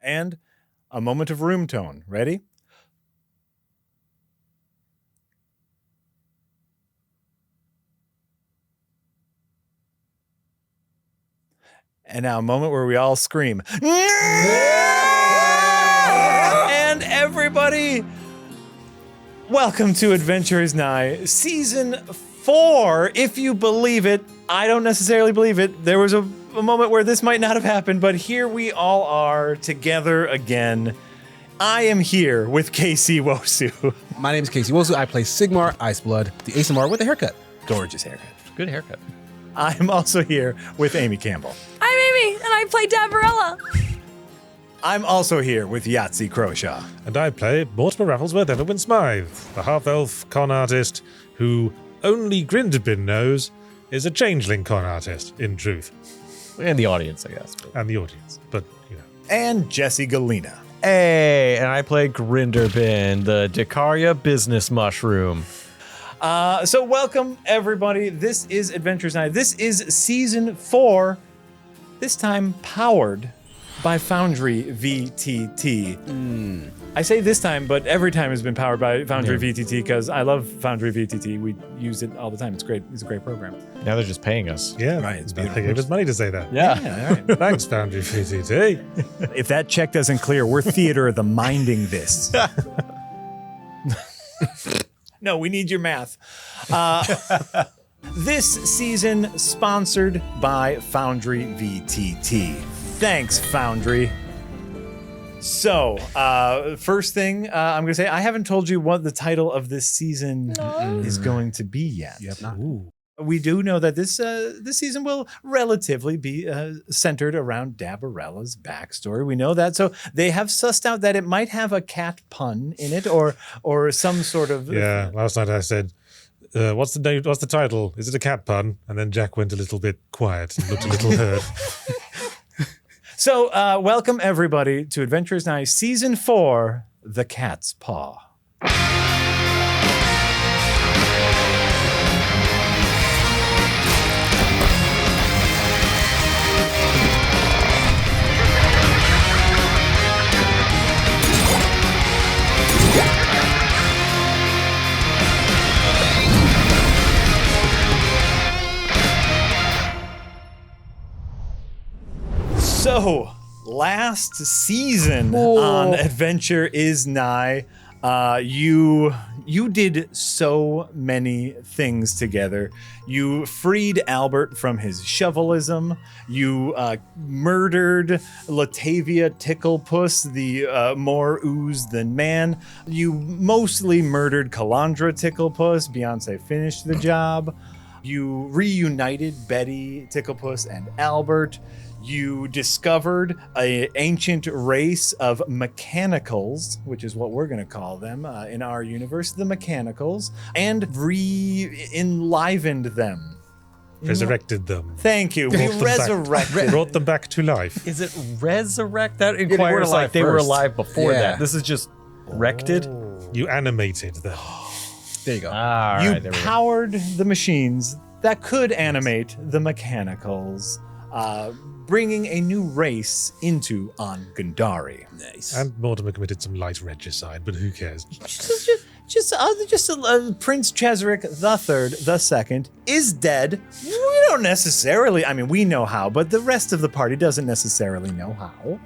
and a moment of room tone. Ready? And now a moment where we all scream. And everybody, welcome to Adventure Is Nigh, Season 4, if you believe it. I don't necessarily believe it. There was a moment where this might not have happened, but here we all are together again. I am here with KC Wosu. My name is KC Wosu. I play Sigmar Iceblood, the ASMR with a haircut. Gorgeous haircut. Good haircut. I'm also here with Amy Campbell. I'm Amy, and I play Dabarella. I'm also here with Yahtzee Croshaw. And I play Mortimer Rafflesworth Everwin Smythe, the half-elf con artist who only Grindabin knows is a changeling con artist, in truth. And the audience, I guess. But. And the audience, but, you know. And Jesse Galena. Hey, and I play Grinderbin, the Dikaria business mushroom. So welcome, everybody. This is Adventure Is Nigh. This is Season 4, this time powered by Foundry VTT. I say this time, but every time has been powered by Foundry VTT because I love Foundry VTT. We use it all the time. It's great. It's a great program. Now they're just paying us. Yeah, right. It's they beautiful. gave us money to say that. Yeah, all right. Thanks, Foundry VTT. If that check doesn't clear, we're Theater of the Minding this. No, we need your math. This season sponsored by Foundry VTT. Thanks, Foundry. So, first thing I'm going to say, I haven't told you what the title of this season is going to be yet. You have not. Ooh. We do know that this season will relatively be centered around Dabarella's backstory. We know that, so they have sussed out that it might have a cat pun in it, or some sort of. Yeah, last night I said, what's the title? Is it a cat pun? And then Jack went a little bit quiet and looked a little hurt. So, welcome everybody to Adventure Is Nigh, Season 4, The Cat's Paw. So, last season on Adventure Is Nigh, you did so many things together. You freed Albert from his shovelism. You murdered Latavia Ticklepuss, the more ooze than man. You mostly murdered Calandra Ticklepuss. Beyonce finished the job. You reunited Betty Ticklepuss and Albert. You discovered an ancient race of mechanicals, which is what we're going to call them in our universe, the mechanicals, and re-enlivened them. Resurrected them. Thank you. We resurrected. Brought them back to life. Is it resurrect? That inquires like they were alive before that. This is just rected. You animated them. There you go. All You right, there we go. powered the machines that could animate the mechanicals, bringing a new race into Gundari. Nice. And Mortimer committed some light regicide, but who cares? Just Prince Cheserick the Second is dead. We don't necessarily, I mean, we know how, but the rest of the party doesn't necessarily know how.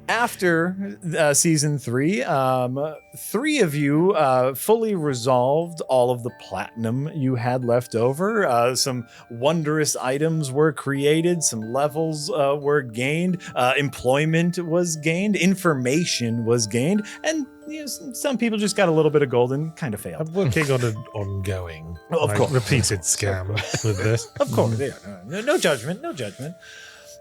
After season 3, 3 of you fully resolved all of the platinum you had left over. Some wondrous items were created. Some levels were gained. Employment was gained. Information was gained. And some people just got a little bit of gold and kind of failed. I'm working on an ongoing, Of course. repeated scam with this. Of course, yeah. No judgment, no judgment.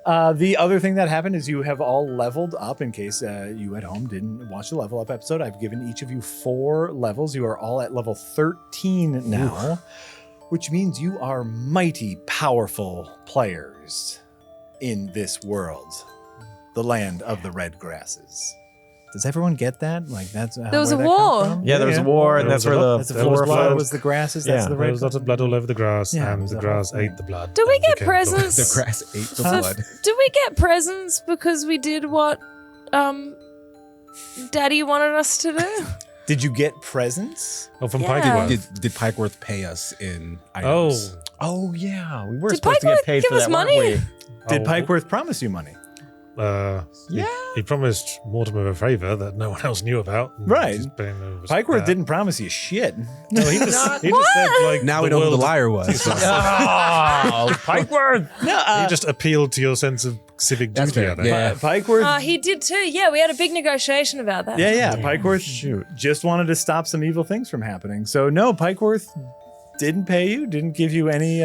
The other thing that happened is you have all leveled up. In case you at home didn't watch the level up episode, I've given each of you 4 levels. You are all at level 13 now, which means you are mighty powerful players in this world, the land of the red grasses. Does everyone get that? Like that's There was where a that war. come from? Yeah, there was a war, and There that's was where a lot. That's the There was flora blood. was the grasses. Yeah. That's the There red. was lots of blood all over the grass, Yeah, it and was the a grass whole ate thing. the blood. Do we and get became presents? The grass ate the Huh? blood. Do we get presents because we did what Daddy wanted us to do. Did you get presents? Oh, from Yeah. Pikeyworth. Did Pikeworth pay us in items? Oh yeah, we were Did supposed to get Pikeworth paid give for us that, money? weren't we? Did Pikeworth promise you money? He promised Mortimer a favor that no one else knew about. Right. He's paying over Pikeworth that. didn't promise you shit. No, he just said, like, Now we know who the liar was. So. Oh, Pikeworth! he just appealed to your sense of civic That's duty. fair. I think. Yeah. Pikeworth. He did too. Yeah, we had a big negotiation about that. Yeah. Pikeworth just wanted to stop some evil things from happening. So no, Pikeworth didn't pay you. Didn't give you any.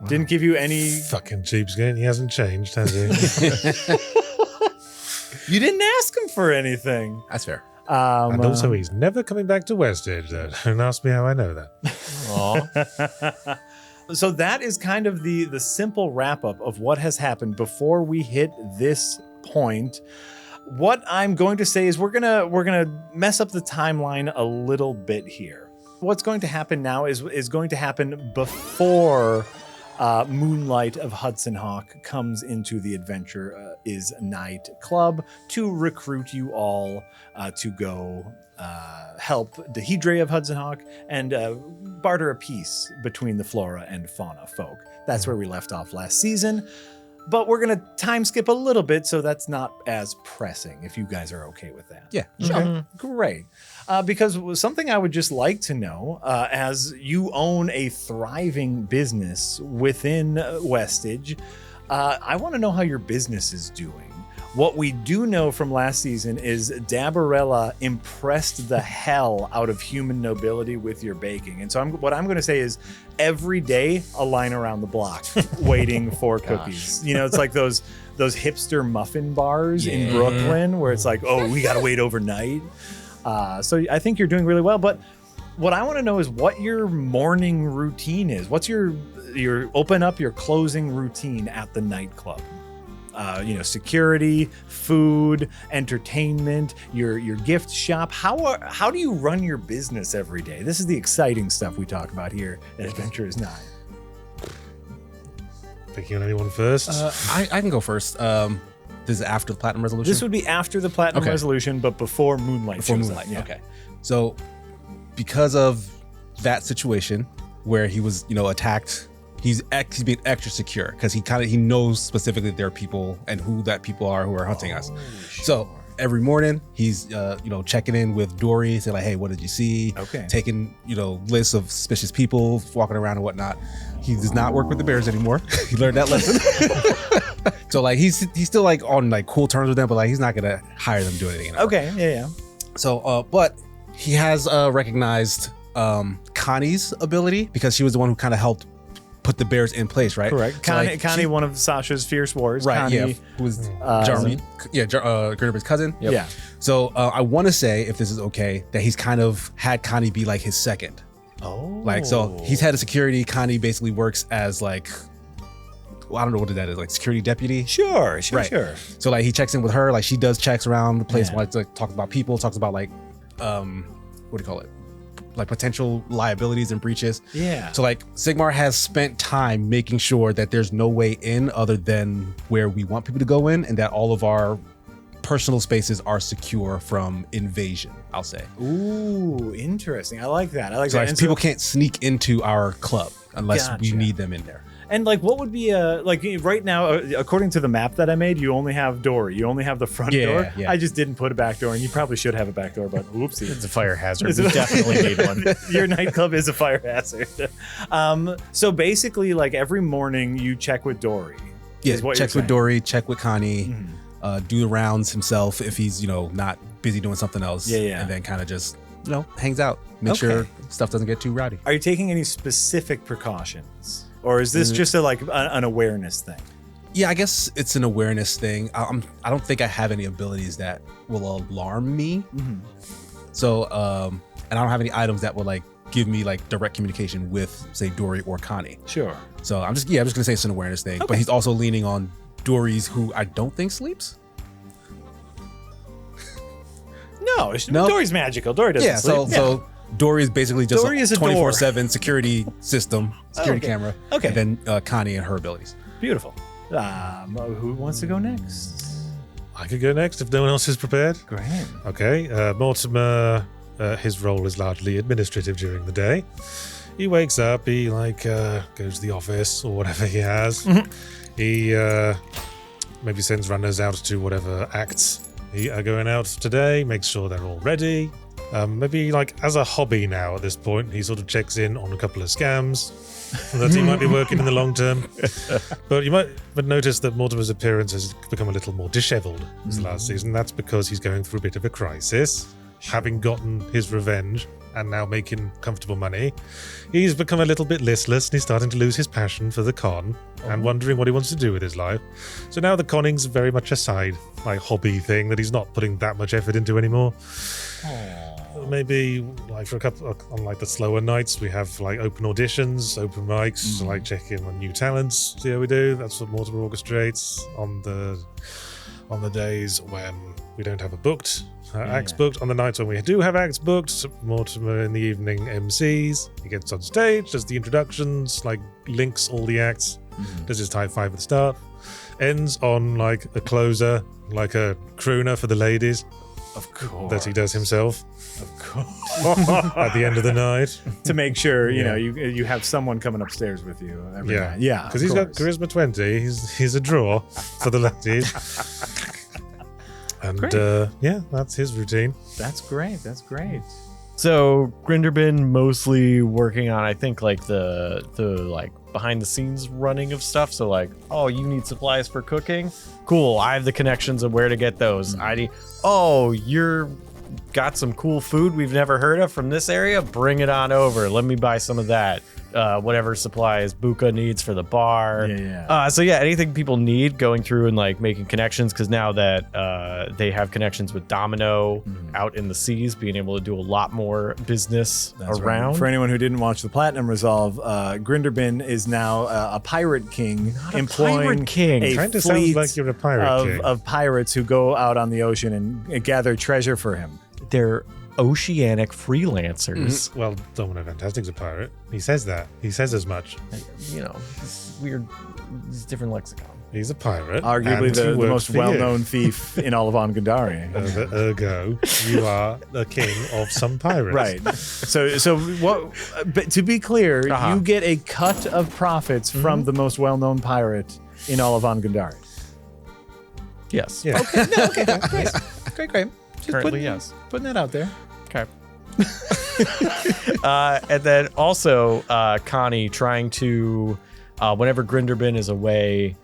Didn't give you any. Fucking cheapskate. He hasn't changed, has he? You didn't ask him for anything. That's fair. And also, he's never coming back to West Edge. Don't ask me how I know that. So that is kind of the simple wrap up of what has happened before we hit this point. What I'm going to say is we're gonna mess up the timeline a little bit here. What's going to happen now is going to happen before Moonlight of Hudson Hawk comes into the Adventure Is Nightclub to recruit you all to go help Dehydre of Hudson Hawk and barter a peace between the flora and fauna folk. That's where we left off last season. But we're going to time skip a little bit, so that's not as pressing, if you guys are okay with that. Yeah. Sure. Great. Because something I would just like to know, as you own a thriving business within Westage, I want to know how your business is doing. What we do know from last season is Dabarella impressed the hell out of human nobility with your baking. And so what I'm going to say is every day a line around the block waiting for cookies. You know, it's like those hipster muffin bars in Brooklyn where it's like, oh, we got to wait overnight. So I think you're doing really well. But what I want to know is what your morning routine is. What's your open up your closing routine at the nightclub? Security, food, entertainment, your gift shop. How do you run your business every day? This is the exciting stuff we talk about here at Adventure Is Nigh. Picking on anyone first? I can go first. This is after the Platinum Resolution? This would be after the Platinum Resolution, but before Moonlight. Before shows Moonlight, up. Yeah. okay. So, because of that situation where he was, attacked, he's being extra secure because he knows specifically there are people and who that people are who are hunting us. Sure. So every morning he's checking in with Dory, saying like, hey, what did you see? Okay. Taking lists of suspicious people walking around and whatnot. He does not work with the bears anymore. He learned that lesson. So like he's still like on like cool terms with them, but like he's not gonna hire them to do anything anymore. Okay. Yeah. So but he has recognized Connie's ability because she was the one who kind of helped put the bears in place, right? Correct. So, Connie, one of Sasha's fierce wars. right? Connie, Yeah, who was Jeremy? Gerber's cousin. Yep. Yeah. So I want to say, if this is okay, that he's kind of had Connie be like his second. Oh. Like, so he's head of security. Connie basically works as like, I don't know what that is, like security deputy. Sure. Right. Sure. So like he checks in with her, like she does checks around the place, Yeah. like talks about people, talks about like, what do you call it? Like potential liabilities and breaches. Yeah. So like Sigmar has spent time making sure that there's no way in other than where we want people to go in, and that all of our personal spaces are secure from invasion, I'll say. Ooh, interesting. I like that. So like, people can't sneak into our club unless we Gotcha. need them in there. And like, what would be right now, according to the map that I made, you only have Dory. You only have the front door. Yeah. I just didn't put a back door, and you probably should have a back door, but whoopsie. It's a fire hazard. Is We it- definitely need one. Your nightclub is a fire hazard. So basically, like every morning, you check with Dory. Yeah, is what checks you're with saying. Dory, check with Connie, do the rounds himself if he's, not busy doing something else. Yeah. And then kind of just, hangs out. Make Okay. sure stuff doesn't get too rowdy. Are you taking any specific precautions, or is this just an awareness thing? Yeah, I guess it's an awareness thing. I don't think I have any abilities that will alarm me. So, and I don't have any items that will like give me like direct communication with, say, Dory or Connie. Sure. So I'm just gonna say it's an awareness thing. But he's also leaning on Dory's, who I don't think sleeps. No, Dory's magical. Dory doesn't sleep. So Dory is basically just Dory a is a door. 24/7 security system, security Okay. camera. Okay. And then Connie and her abilities. Beautiful. Who wants to go next? I could go next if no one else is prepared. Great. Okay, Mortimer, his role is largely administrative during the day. He wakes up, he goes to the office or whatever he has. He maybe sends runners out to whatever acts are going out today, makes sure they're all ready. Maybe as a hobby now at this point, he sort of checks in on a couple of scams that he might be working in the long term. But you might notice that Mortimer's appearance has become a little more disheveled this last season. That's because he's going through a bit of a crisis, having gotten his revenge and now making comfortable money. He's become a little bit listless and he's starting to lose his passion for the con and wondering what he wants to do with his life. So now the conning's very much a side, hobby thing that he's not putting that much effort into anymore. Maybe for a couple on the slower nights we have open auditions, open mics, check in on new talents, see how we do. That's what Mortimer orchestrates on the days when we don't have a booked acts booked. On the nights when we do have acts booked, Mortimer in the evening MCs. He gets on stage, does the introductions, links all the acts, does his type 5 at the start, ends on a closer, a crooner for the ladies. Of course. That he does himself. Of course. At the end of the night. To make sure, you have someone coming upstairs with you every night. Yeah. Because he's got charisma 20. He's a draw for the ladies. And that's his routine. That's great. So Grinderbin mostly working on, I think, the behind the scenes running of stuff. So you need supplies for cooking? Cool, I have the connections of where to get those. You're got some cool food we've never heard of from this area? Bring it on over. Let me buy some of that. Whatever supplies Buka needs for the bar. Anything people need, going through and making connections, because now that they have connections with Domino out in the seas, being able to do a lot more business around. Right. For anyone who didn't watch the Platinum Resolve, Grinderbin is now a pirate king, employing pirate king. a Trying to fleet sound like you're a pirate king. of pirates who go out on the ocean and gather treasure for him. They're oceanic freelancers. Well, Domino Fantastic's a pirate. He says that. He says as much. It's weird. It's different lexicon. He's a pirate. Arguably and the most well-known thief in all of Angandari. Ergo, you are the king of some pirates. Right. So what? But to be clear, you get a cut of profits from the most well-known pirate in all of Angandari. Yes. Yeah. Okay. Great. Currently, yes. Putting that out there. Okay. And then also Connie trying to, whenever Grinderbin is away,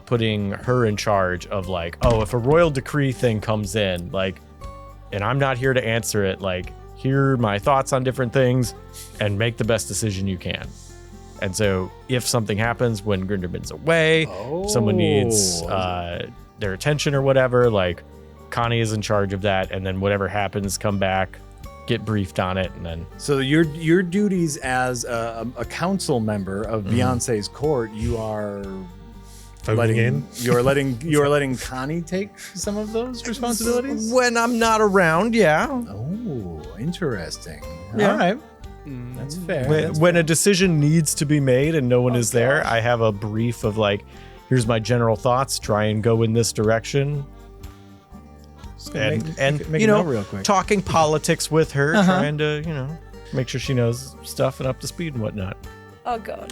putting her in charge of if a royal decree thing comes in, and I'm not here to answer it, hear my thoughts on different things and make the best decision you can. And so if something happens when Grinderbin's away, someone needs their attention or whatever, Connie is in charge of that, and then whatever happens, come back, get briefed on it, and then. So your duties as a council member of Beyonce's court, you are letting Connie take some of those responsibilities. When I'm not around, yeah. Oh, interesting. Yeah. All right. That's fair. When a decision needs to be made and no one is there, I have a brief of here's my general thoughts. Try and go in this direction. And make a note real quick. Talking politics with her, trying to make sure she knows stuff and up to speed and whatnot. Oh god.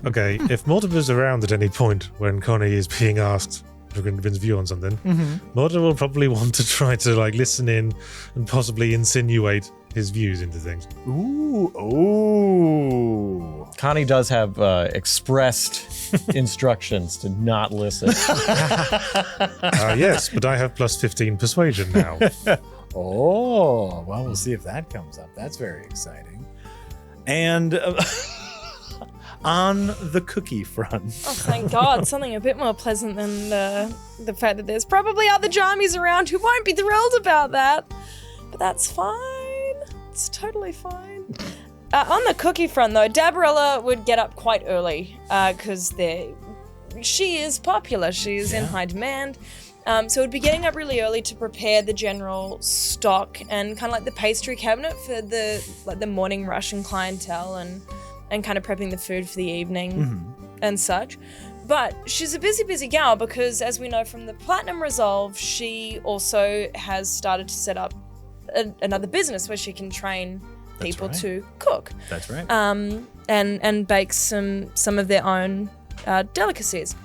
Okay, if Mortimer's around at any point when Connie is being asked for Grinderbin's view on something, Mortimer will probably want to try to listen in and possibly insinuate his views into things. Ooh. Connie does have expressed instructions to not listen. Yes, but I have plus 15 persuasion now. Oh, well, we'll see if that comes up. That's very exciting. And on the cookie front. Oh, thank God. Something a bit more pleasant than the fact that there's probably other Jarmies around who won't be thrilled about that. But that's fine. It's totally fine. On the cookie front, though, Dabarella would get up quite early because she is popular. She is in high demand. So we'd be getting up really early to prepare the general stock and kind of the pastry cabinet for the morning rush and clientele and kind of prepping the food for the evening and such. But she's a busy gal because, as we know from the Platinum Resolve, she also has started to set up another business where she can train people to cook. That's right. And bake some of their own delicacies.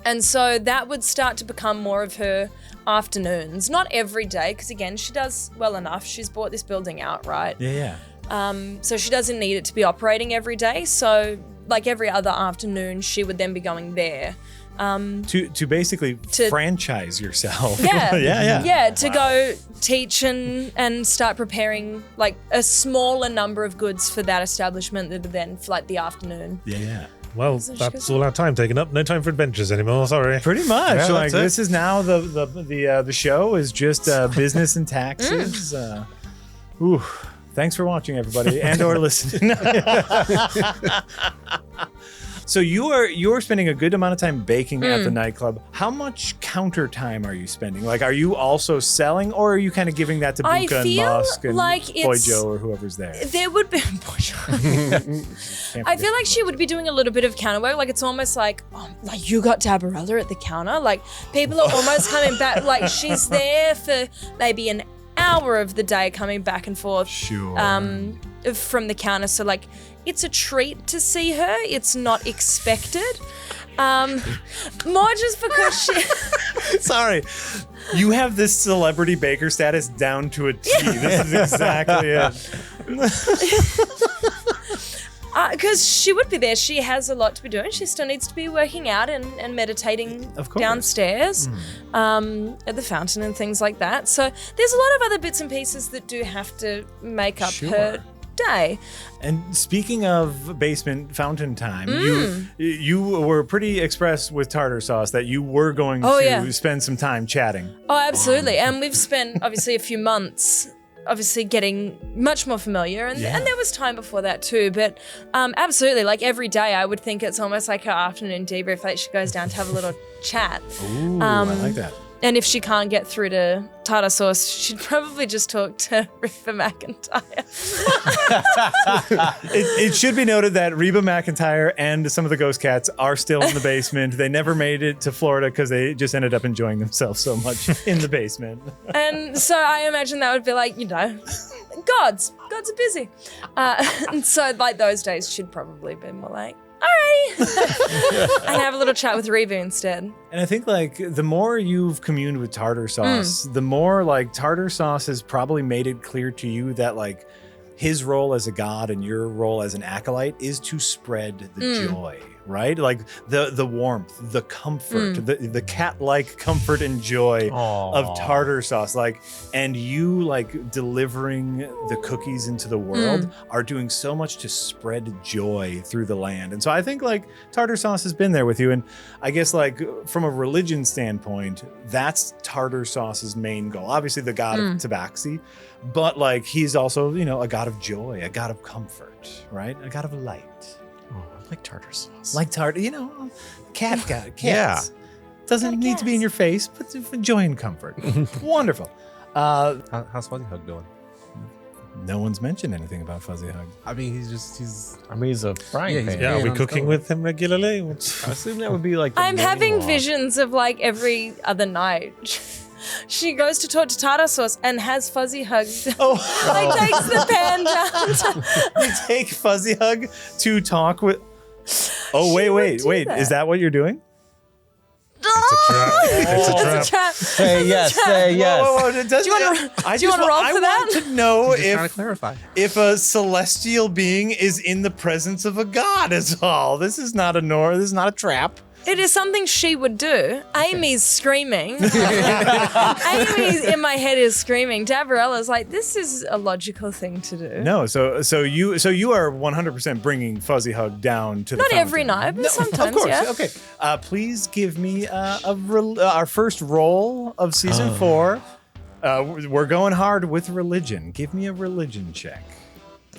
And so that would start to become more of her afternoons. Not every day, because again, she does well enough. She's bought this building outright. Yeah. So she doesn't need it to be operating every day. So like every other afternoon, she would then be going there. To basically franchise yourself. Yeah. Yeah. To go teach and start preparing like a smaller number of goods for that establishment that are then for like the afternoon. Yeah. Well, that's all our time taken up. No time for adventures anymore. Sorry. Pretty much. Yeah, like that's it. this is now the show is just business and taxes. Thanks for watching, everybody, and or listening. So you're spending a good amount of time baking at the nightclub. How much counter time are you spending? Like, are you also selling, or are you kind of giving that to I Buka and feel Musk and like Boy it's- Joe or whoever's there? There would be. I feel like she would be doing a little bit of counter work. Like it's almost like you got Dabarella at the counter. Like people are almost coming back. Like she's there for maybe an hour of the day, coming back and forth. Sure. From the counter. So like it's a treat to see her. It's not expected. More just because she. Sorry. You have this celebrity baker status down to a T. This is exactly it. Because she would be there. She has a lot to be doing. She still needs to be working out and meditating Of course. downstairs at the fountain and things like that. So there's a lot of other bits and pieces that do have to make up her day. And speaking of basement fountain time, you were pretty expressed with tartar sauce that you were going to spend some time chatting. Oh, absolutely. And we've spent obviously a few months obviously getting much more familiar and there was time before that too, but absolutely, like every day I would think it's almost like her afternoon debrief, like she goes down to have a little chat. Ooh, I like that. And if she can't get through to tartar sauce, she'd probably just talk to Reba McIntyre. It should be noted that Reba McIntyre and some of the ghost cats are still in the basement. They never made it to Florida because they just ended up enjoying themselves so much in the basement. And so I imagine that would be like, gods are busy. And so like those days should probably be more like, alrighty. And have a little chat with Reba instead. And I think like the more you've communed with tartar sauce, the more like tartar sauce has probably made it clear to you that like his role as a god and your role as an acolyte is to spread the joy, right? Like the warmth, the comfort, the cat-like comfort and joy of tartar sauce. Like, and you like delivering the cookies into the world are doing so much to spread joy through the land. And so I think like tartar sauce has been there with you. And I guess like from a religion standpoint, that's tartar sauce's main goal. Obviously the god of tabaxi, but like he's also, a god of joy, a god of comfort, right? A god of light. Oh, I like tartar sauce. Like tartar, cat god, cats. Yeah. Doesn't need to be in your face, but joy and comfort. Wonderful. How's Fuzzy Hug doing? No one's mentioned anything about Fuzzy Hug. I mean, he's he's a frying Yeah, he's- pan. Yeah, are we on cooking top. with him regularly? I assume that would be like the I'm main having law. visions of like every other night. She goes to talk to tartar sauce and has Fuzzy Hug. Like takes the pan down. You take Fuzzy Hug to talk with. Oh, wait. do that. Is that what you're doing? It's a trap. It's a trap. Say yes, say yes. Whoa. Do you wanna roll for that? I want to know just trying to if clarify. a celestial being is in the presence of a god is all. This is not a trap. It is something she would do. Amy's screaming. Amy in my head is screaming. Dabarella's like, this is a logical thing to do. No, so you are 100% bringing Fuzzy Hug down to the Not every fountain. night, but sometimes, of course. yeah. Okay. Please give me our first roll of season 4. We're going hard with religion. Give me a religion check.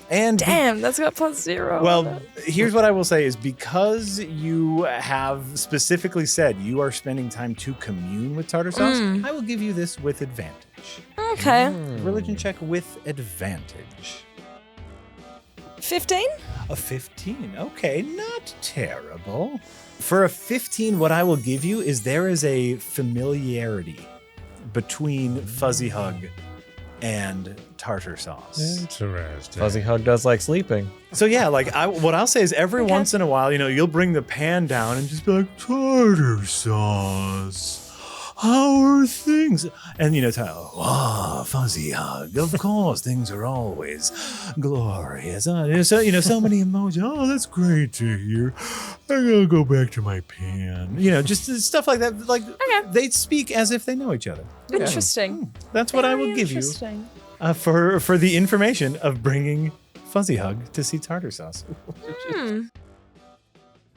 And Damn, that's got +0. well, here's what I will say is because you have specifically said you are spending time to commune with tartar sauce, I will give you this with advantage. Okay. Religion check with advantage. 15? A 15. Okay, not terrible. For a 15, what I will give you is there is a familiarity between Fuzzy Hug and tartar sauce. Interesting. Fuzzy Hug does like sleeping. So yeah, like what I'll say is every once in a while, you'll bring the pan down and just be like, tartar sauce. How are things? And Fuzzy Hug. Of course, things are always glorious. So many emojis. Oh, that's great to hear. I gotta go back to my pan. Just stuff like that. Like they speak as if they know each other. Interesting. That's what I will give you for the information of bringing Fuzzy Hug to see tartar sauce.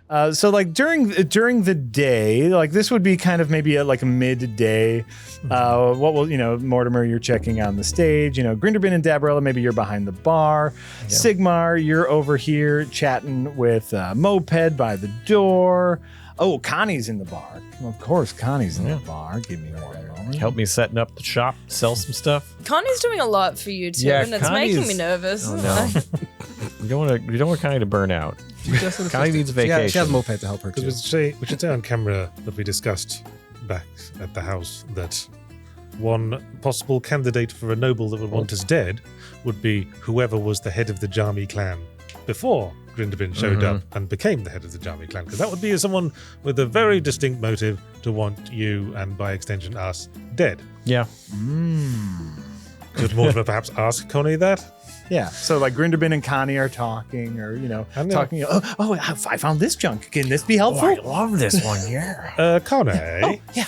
So like during the day, like this would be kind of maybe a midday. What will Mortimer, you're checking on the stage. Grinderbin and Dabrella, maybe you're behind the bar. Yeah. Sigmar, you're over here chatting with Moped by the door. Oh, Connie's in the bar. Of course, Connie's in the bar. Give me one moment. Help me setting up the shop, sell some stuff. Connie's doing a lot for you, Tim, and it's making me nervous. Oh, no. We don't want Connie to burn out. Connie needs a vacation. She has Moped to help her too. We should say on camera that we discussed back at the house that one possible candidate for a noble that would want us dead would be whoever was the head of the Jarmy clan before Grinderbin showed up and became the head of the Jarmy clan, because that would be someone with a very distinct motive to want you and by extension us dead. Yeah. Could Mortimer perhaps ask Connie that? Yeah, so like Grinderbin and Connie are talking, or talking. I found this junk. Can this be helpful? I love this one. Yeah. Connie. Yeah.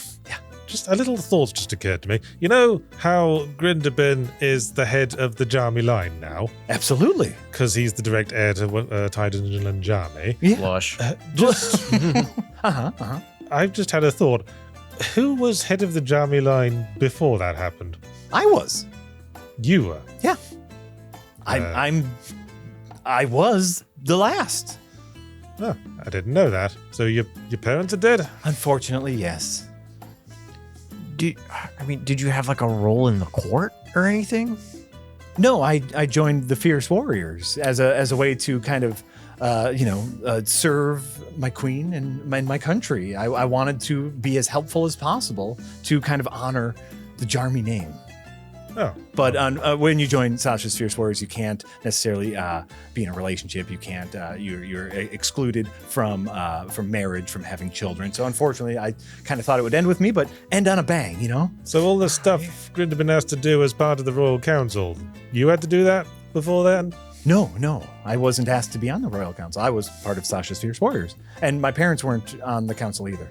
Just a little thought just occurred to me. You know how Grinderbin is the head of the Jarmy line now? Absolutely. Because he's the direct heir to Tydon and Jarmy. Yeah. Blush. I've just had a thought. Who was head of the Jarmy line before that happened? I was. You were. Yeah. I was the last. Oh, I didn't know that. So your parents are dead? Unfortunately, yes. Did you have like a role in the court or anything? No, I joined the Fierce Warriors as a way to kind of serve my queen and my country. I wanted to be as helpful as possible to kind of honor the Jarmy name. Oh. But when you join Sasha's Fierce Warriors, you can't necessarily be in a relationship. You can't. You're excluded from marriage, from having children. So unfortunately, I kind of thought it would end with me, but end on a bang, So all the stuff Grinderbin has to do as part of the Royal Council, you had to do that before then? No. I wasn't asked to be on the Royal Council. I was part of Sasha's Fierce Warriors. And my parents weren't on the council either.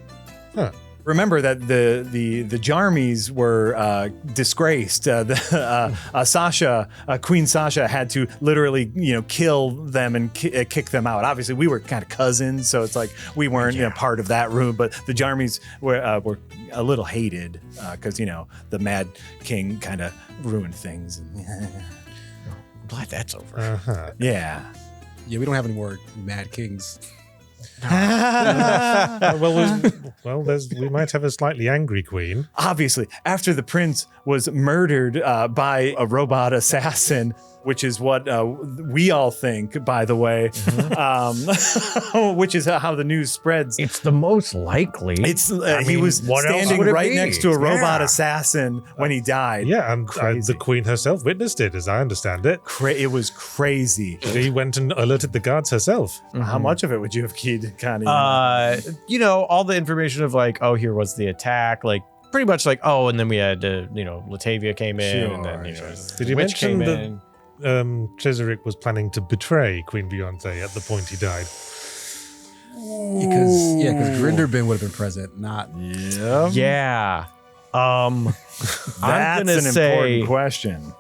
Huh. Remember that the Jarmies were disgraced. Sasha, Queen Sasha, had to literally kill them and kick them out. Obviously, we were kind of cousins, so it's like we weren't part of that room. But the Jarmies were a little hated because the Mad King kind of ruined things. I'm glad that's over. Uh-huh. Yeah. Yeah, we don't have any more Mad Kings. We might have a slightly angry queen. Obviously, after the prince was murdered by a robot assassin, which is what we all think, by the way, which is how the news spreads. It's the most likely. He was standing right next to a robot assassin when he died. Yeah, and the queen herself witnessed it, as I understand it. It was crazy. She went and alerted the guards herself. How much of it would you have keyed, Connie? All the information of like, oh, here was the attack, like pretty much like, oh, and then we had, Latavia came in, and then Did you mention that Cesaric was planning to betray Queen Beyonce at the point he died? Because Grinderbin would have been present, not. Yeah. That's an important question.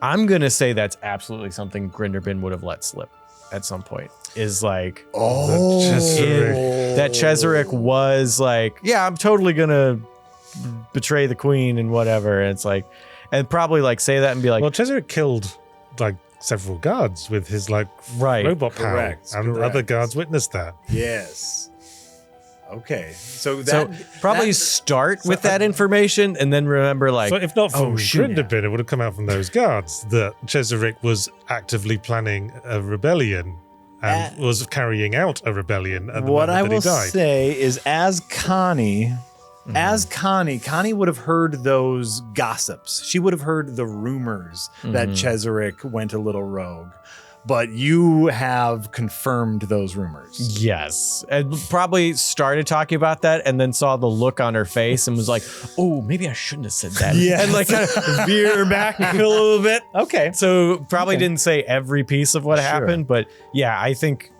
I'm gonna say that's absolutely something Grinderbin would have let slip at some point. Is like, that Cesaric was like, yeah, I'm totally gonna betray the queen and whatever. And it's like, and probably like say that and be like, well, Cesaric killed like several guards with his like robot power, and other guards witnessed that. Yes. Okay, so So probably start with that information and then remember like, So if not from shoot, Grinderbin, it would have come out from those guards that Cheserick was actively planning a rebellion and was carrying out a rebellion at the what I moment that will he died. say is, as Connie would have heard those gossips. She would have heard the rumors that Cheserick went a little rogue. But you have confirmed those rumors. yes. And probably started talking about that and then saw the look on her face and was like, oh, maybe I shouldn't have said that. Yes. And like kind of veer back a little bit. Okay. So probably didn't say every piece of what Sure. happened, but yeah, I think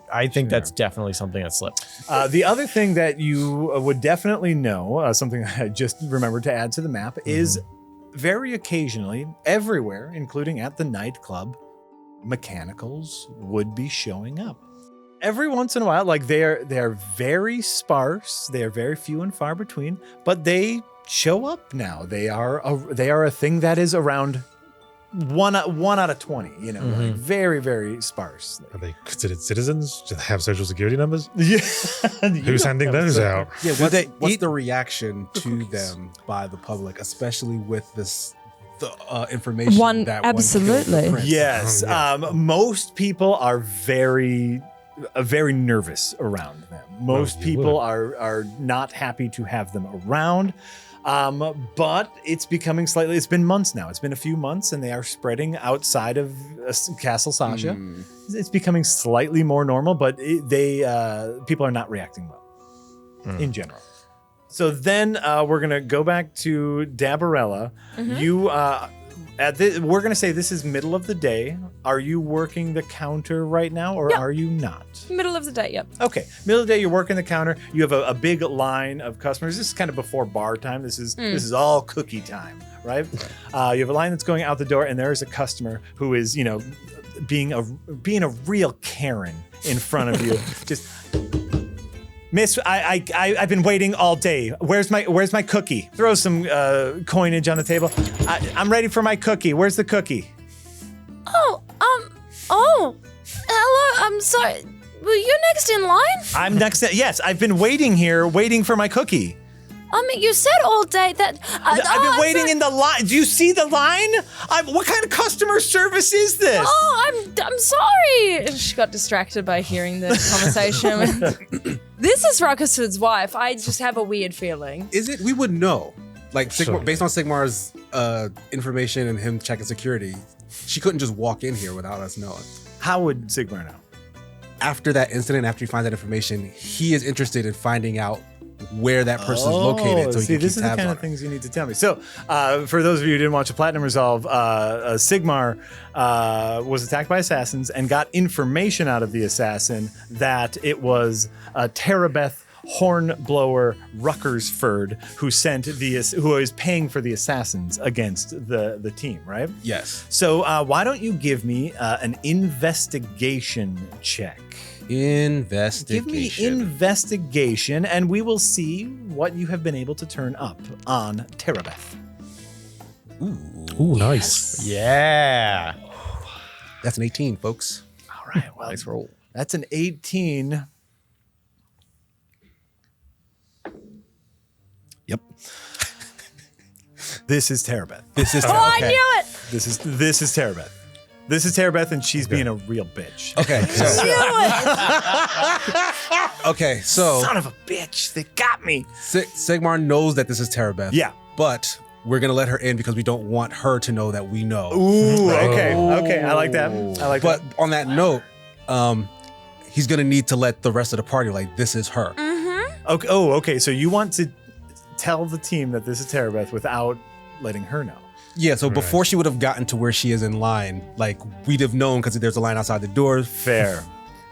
that's definitely something that slipped. The other thing that you would definitely know, something I just remembered to add to the map, is very occasionally, everywhere, including at the nightclub, mechanicals would be showing up. Every once in a while, like they are very sparse, they are very few and far between, but they show up now. They are a thing that is around one out of 20, like very, very sparse. Are they considered citizens? Do they have social security numbers? Yeah. Who's handing those out? Yeah, what's the reaction to them by the public, especially with the information that absolutely. one killed the prince? Yes. Most people are very nervous around them. Most you people would. are not happy to have them around. But it's becoming it's been months now. It's been a few months and they are spreading outside of Castle Sasha. It's becoming slightly more normal, but people are not reacting well in general. So then we're going to go back to Dabarella. You we're going to say this is middle of the day. Are you working the counter right now or Yeah. are you not? Middle of the day, yep. Okay, middle of the day, you're working the counter. You have a big line of customers. This is kind of before bar time. This is all cookie time, right? You have a line that's going out the door, and there is a customer who is, being a real Karen in front of you. Just, Miss, I've been waiting all day. Where's my cookie? Throw some coinage on the table. I'm ready for my cookie. Where's the cookie? Hello, I'm sorry. Were you next in line? I'm next. Yes, I've been waiting here, waiting for my cookie. You said all day that... I've been waiting in the line. Do you see the line? What kind of customer service is this? Oh, I'm sorry. And she got distracted by hearing the conversation. This is Ruckuswood's wife. I just have a weird feeling. Is it? We would know. Like, Sure. based on Sigmar's information and him checking security, she couldn't just walk in here without us knowing. How would Sigmar know? After that incident, after he finds that information, he is interested in finding out where that person is located so he see, can this keep is the tabs kind on of her. things you need to tell me. So, for those of you who didn't watch a Platinum Resolve, Sigmar was attacked by assassins and got information out of the assassin that it was Terabeth Hornblower Ruckersford who is paying for the assassins against the team, right? Yes. So why don't you give me an investigation check? Investigation. Give me investigation, and we will see what you have been able to turn up on Terabeth. Ooh, nice. Yeah. That's an 18, folks. All right, well, Nice roll. that's an 18. Yep. This is Terabeth. This is Oh, I knew it! This is Terabeth. This is Terabeth, and she's being a real bitch. okay. So, Knew it! okay, so Son of a bitch, they got me. Sigmar knows that this is Terabeth. Yeah. But we're gonna let her in because we don't want her to know that we know. Ooh, okay, I like that. But on that note, he's gonna need to let the rest of the party like this is her. Okay. Oh, okay. So you want to tell the team that this is Terabeth without letting her know. Yeah, so before she would have gotten to where she is in line, like we'd have known because there's a line outside the doors. Fair.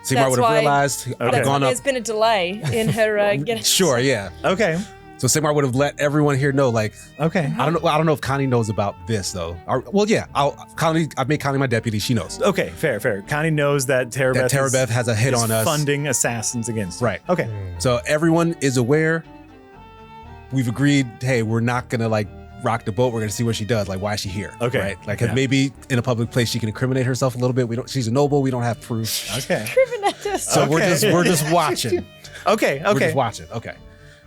Sigmar That's would have why- realized. Okay. Gone up. There's been a delay in her getting... Sure, yeah. Okay. So Sigmar would have let everyone here know, like, Okay. I don't know if Connie knows about this though. Well, yeah, I've made Connie my deputy. She knows. Okay. Fair. Connie knows that Terabeth, That Terabeth has a hit is on us. funding assassins against her. Right. Okay. So everyone is aware. We've agreed, hey, we're not gonna rock the boat. We're gonna see what she does. Like, why is she here? Okay. Right? Like, 'cause Yeah. maybe in a public place she can incriminate herself a little bit. She's a noble. We don't have proof. Okay. So we're just watching. Okay. We're just watching. Okay.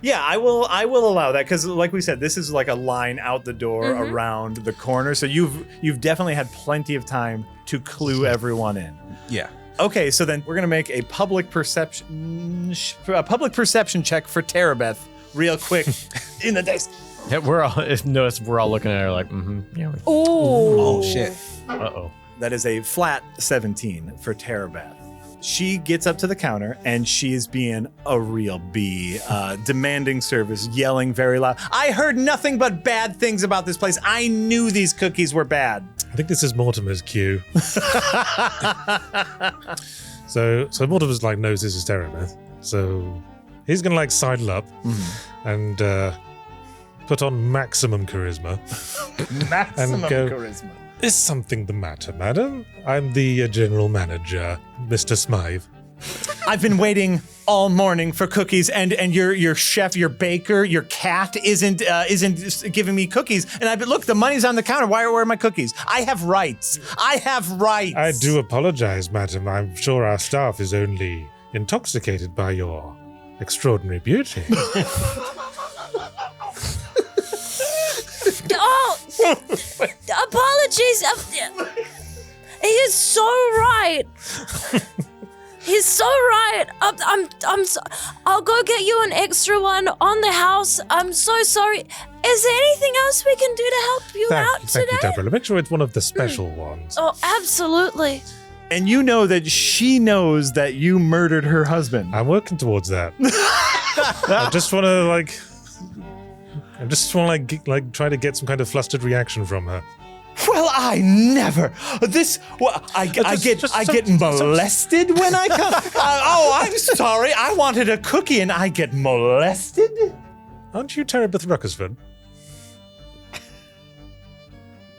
Yeah, I will allow that because, like we said, this is like a line out the door around the corner. So you've definitely had plenty of time to clue everyone in. Yeah. Okay, so then we're gonna make a public perception check for Terabeth real quick in the dice. Yeah, we're all notice we're all looking at her like, yeah. Oh shit. Uh-oh. That is a flat 17 for Terabeth. She gets up to the counter and she is being a real bee, demanding service, yelling very loud. I heard nothing but bad things about this place. I knew these cookies were bad. I think this is Mortimer's cue. So Mortimer's like knows this is Terabeth. So he's gonna like sidle up and put on maximum charisma. Maximum And go, charisma. Is something the matter, madam? I'm the general manager, Mr. Smythe. I've been waiting all morning for cookies, and your chef, your baker, your cat isn't giving me cookies. And look, the money's on the counter. Where are my cookies? I have rights. I have rights. I do apologize, madam. I'm sure our staff is only intoxicated by your extraordinary beauty. Apologies. He is so right. He's so right. I'll go get you an extra one on the house. I'm so sorry. Is there anything else we can do to help you out Thank you, today? Deborah. Make sure it's one of the special ones. Oh, absolutely. And you know that she knows that you murdered her husband. I'm working towards that. I just want to try to get some kind of flustered reaction from her. Well, I never. I get molested when I come. I'm sorry. I wanted a cookie and I get molested. Aren't you Terabeth Ruckersford?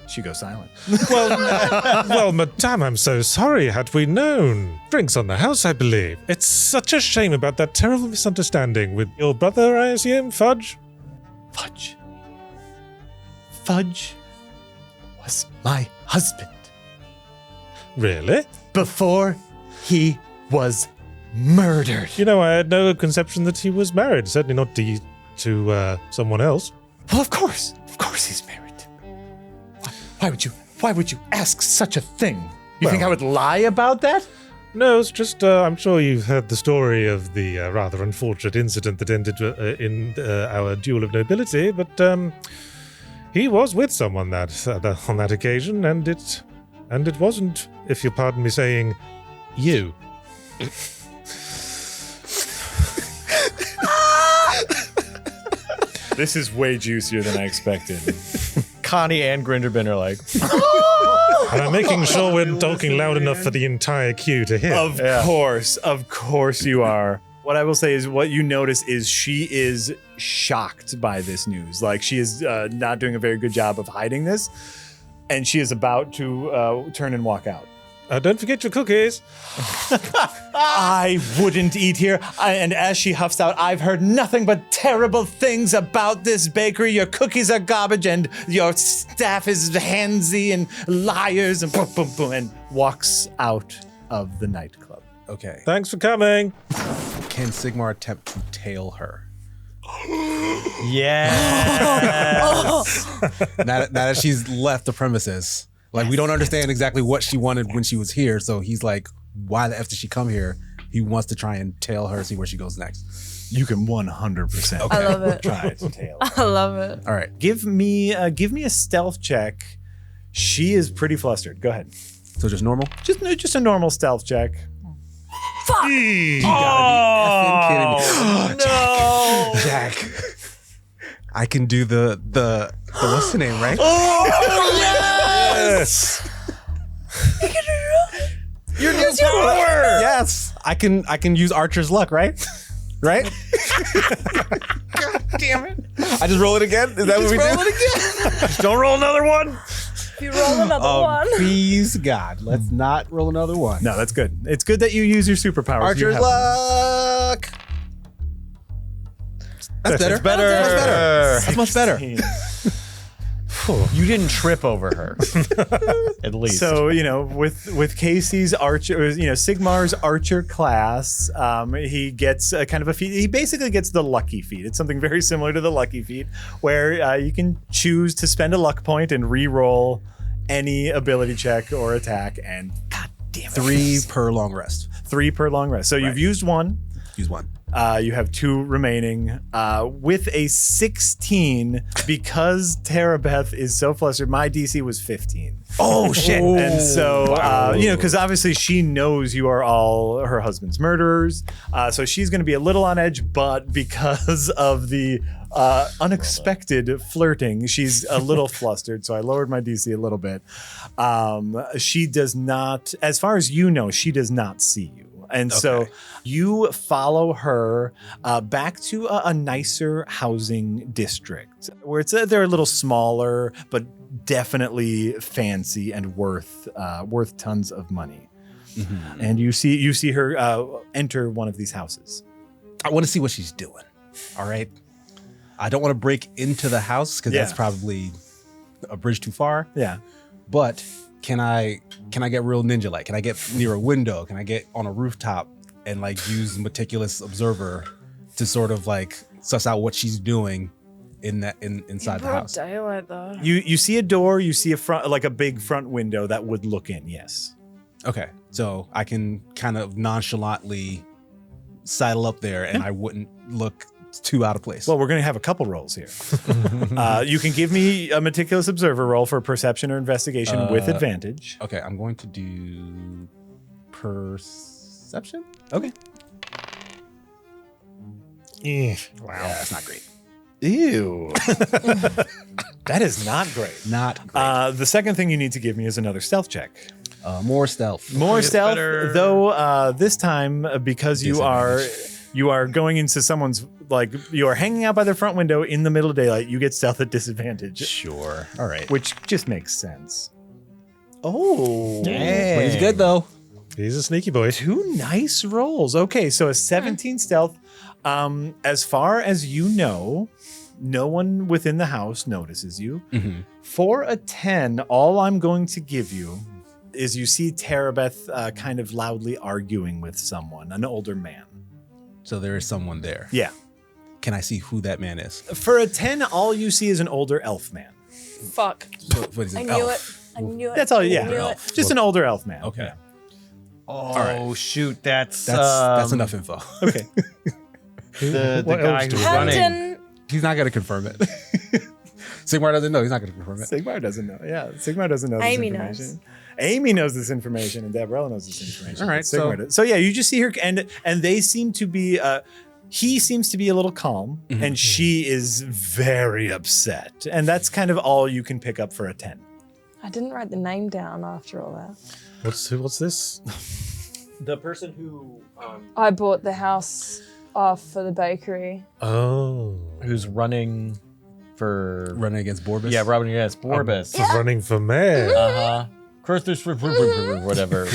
She goes silent. Well, madame, I'm so sorry. Had we known. Drinks on the house, I believe. It's such a shame about that terrible misunderstanding with your brother, I assume, Fudge? Fudge was my husband. Really? Before he was murdered. You know, I had no conception that he was married. Certainly not to someone else. Well, of course he's married. Why would you ask such a thing? You think I would lie about that? No, it's just, I'm sure you've heard the story of the rather unfortunate incident that ended in our duel of nobility, but he was with someone on that occasion, and it wasn't, if you'll pardon me saying, you. This is way juicier than I expected. Connie and Grinderbin are like, And I'm making sure we're talking loud enough for the entire queue to hear. Of course you are. What I will say is what you notice is she is shocked by this news. Like, she is not doing a very good job of hiding this, and she is about to turn and walk out. Don't forget your cookies. I wouldn't eat here. And as she huffs out, I've heard nothing but terrible things about this bakery. Your cookies are garbage, and your staff is handsy and liars, and boom, boom, boom, and walks out of the nightclub. Okay. Thanks for coming. Can Sigmar attempt to tail her? yeah. Now that she's left the premises. Like, we don't understand exactly what she wanted when she was here, so he's like, why the F did she come here? He wants to try and tail her, see where she goes next. You can 100% I love it. try to tail. I love it. All right. Give me a stealth check. She is pretty flustered. Go ahead. So just normal? Just a normal stealth check. Fuck! You gotta be effing kidding me. No. Jack. I can do the what's the name, right? Yes. Your new power. Yes. I can use Archer's luck, right? Right? God damn it. I just roll it again? Is that what we do? Roll it again. Don't roll another one. If you roll another one. Please, God, let's not roll another one. No, that's good. It's good that you use your superpowers. Archer's luck. That's better. That's better. That's better. That's much better. You didn't trip over her, at least. So, with Casey's archer, Sigmar's archer class, he gets a kind of a feat. He basically gets the lucky feat. It's something very similar to the lucky feat, where you can choose to spend a luck point and re-roll any ability check or attack, and god damn it. 3 per long rest. 3 per long rest. So you've used 1. Use 1. You have 2 remaining. With a 16, because Terabeth is so flustered, my DC was 15. Oh, shit. And so, because obviously she knows you are all her husband's murderers. So she's going to be a little on edge, but because of the unexpected flirting, she's a little flustered. So I lowered my DC a little bit. She does not, as far as you know, she does not see you. And so you follow her back to a nicer housing district where they're a little smaller, but definitely fancy and worth tons of money. Mm-hmm. And you see her enter one of these houses. I want to see what she's doing. All right. I don't want to break into the house because that's probably a bridge too far. Yeah. But can I get real ninja-like? Can I get near a window? Can I get on a rooftop and use meticulous observer to sort of suss out what she's doing inside the house? Daylight though. You see a door, you see a front, a big front window that would look in. Yes. Okay, so I can kind of nonchalantly sidle up there, and I wouldn't look too out of place. Well, we're going to have a couple rolls here. You can give me a meticulous observer roll for perception or investigation with advantage. Okay, I'm going to do perception. Okay. Wow. Yeah, that's not great. Ew. That is not great. Not great. The second thing you need to give me is another stealth check. More stealth. More It's stealth, better. though this time, because you are going into someone's, you are hanging out by the front window in the middle of daylight, you get stealth at disadvantage. Sure. All right. Which just makes sense. Oh. But he's good, though. He's a sneaky boy. 2 nice rolls. Okay, so a 17 stealth. As far as you know, no one within the house notices you. Mm-hmm. For a 10, all I'm going to give you is you see Terabeth kind of loudly arguing with someone, an older man. So there is someone there. Yeah. Can I see who that man is? For a 10, all you see is an older elf man. Fuck. What is it? I knew it. I knew it. That's all, I yeah. knew it. Just an older elf man. Okay. Yeah. Oh, right. shoot. That's enough info. Okay. The What guy else who's do we running. Hampton. He's not going to confirm it. Sigmar doesn't know. He's not going to confirm it. Sigmar doesn't know. Yeah, Sigmar doesn't know this Amy information. knows. Amy knows this information, and Gabriella knows this information. All right, but Sigmar does. So yeah, you just see her, and they seem to be. He seems to be a little calm, and she is very upset, and that's kind of all you can pick up for a 10. I didn't write the name down after all that. What's this? The person who I bought the house off for the bakery. Oh. who's running for Running against Borbus? yeah, running against Borbus. Running for mayor. Uh-huh. Curthus whatever.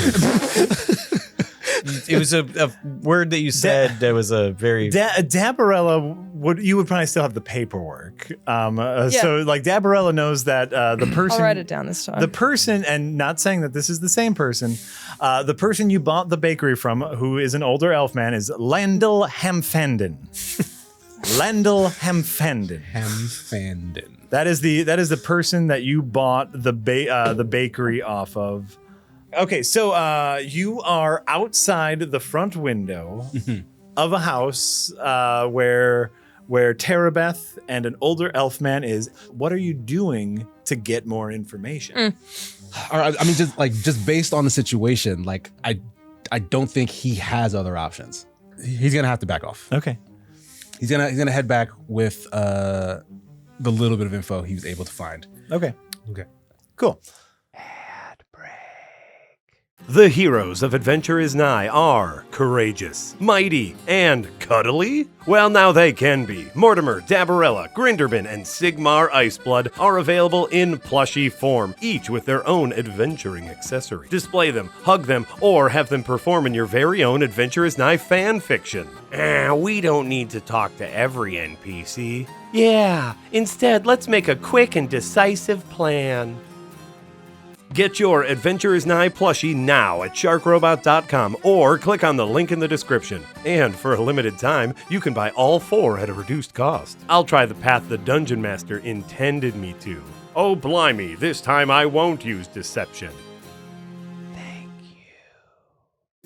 It was a word that you said that was a very Dabarella you would probably still have the paperwork. So like Dabarella knows that the person. I'll write it down this time. The person, and not saying that this is the same person, the person you bought the bakery from, who is an older elf man, is Landel Hamfenden. Landel Hamfenden. Hamfanden. That is the person that you bought the bakery off of. Okay, so you are outside the front window of a house where Terabeth and an older elf man is. What are you doing to get more information? All right, I mean, just based on the situation, I don't think he has other options. He's gonna have to back off. Okay. He's gonna head back with the little bit of info he was able to find. Okay. Okay. Cool. The heroes of Adventure Is Nigh are courageous, mighty, and cuddly? Well, now they can be. Mortimer, Dabarella, Grinderbin, and Sigmar Iceblood are available in plushie form, each with their own adventuring accessory. Display them, hug them, or have them perform in your very own Adventure Is Nigh fan fiction. We don't need to talk to every NPC. Yeah, instead, let's make a quick and decisive plan. Get your Adventure Is Nigh plushie now at sharkrobot.com or click on the link in the description. And for a limited time, you can buy all 4 at a reduced cost. I'll try the path the Dungeon Master intended me to. Oh blimey, this time I won't use deception.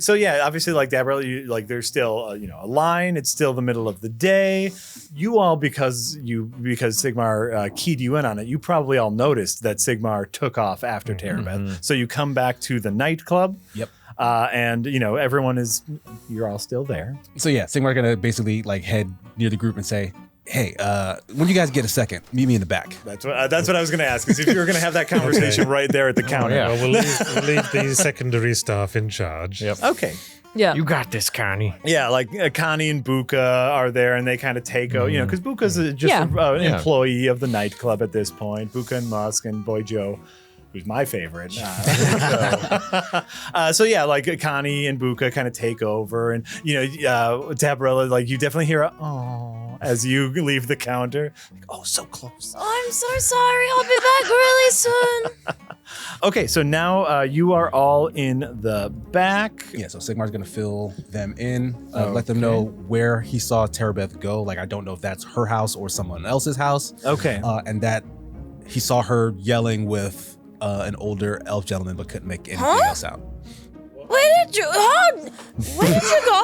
So yeah, obviously, like Dabrella, there's still a line. It's still the middle of the day. You all, because Sigmar keyed you in on it, you probably all noticed that Sigmar took off after Terabeth. So you come back to the nightclub. Yep. And you're all still there. So yeah, Sigmar's gonna basically head near the group and say, "Hey, when you guys get a second, meet me in the back." That's what I was going to ask. Is if you were going to have that conversation right there at the counter. yeah. Well, we'll leave the secondary staff in charge. Yep. Okay. Yeah. You got this, Connie. Yeah, Connie and Buka are there, and they kind of take over. Because Buka's just an employee of the nightclub at this point. Buka and Musk and Boy Joe, who's my favorite. Connie and Buka kind of take over, and Tabarella, you definitely hear a "oh" as you leave the counter. Oh, so close. I'm so sorry. I'll be back really soon. Okay, so now you are all in the back. Yeah, so Sigmar's gonna fill them in, let them know where he saw Terabeth go. I don't know if that's her house or someone else's house. Okay. And that he saw her yelling with an older elf gentleman, but couldn't make anything else out. Where did you go?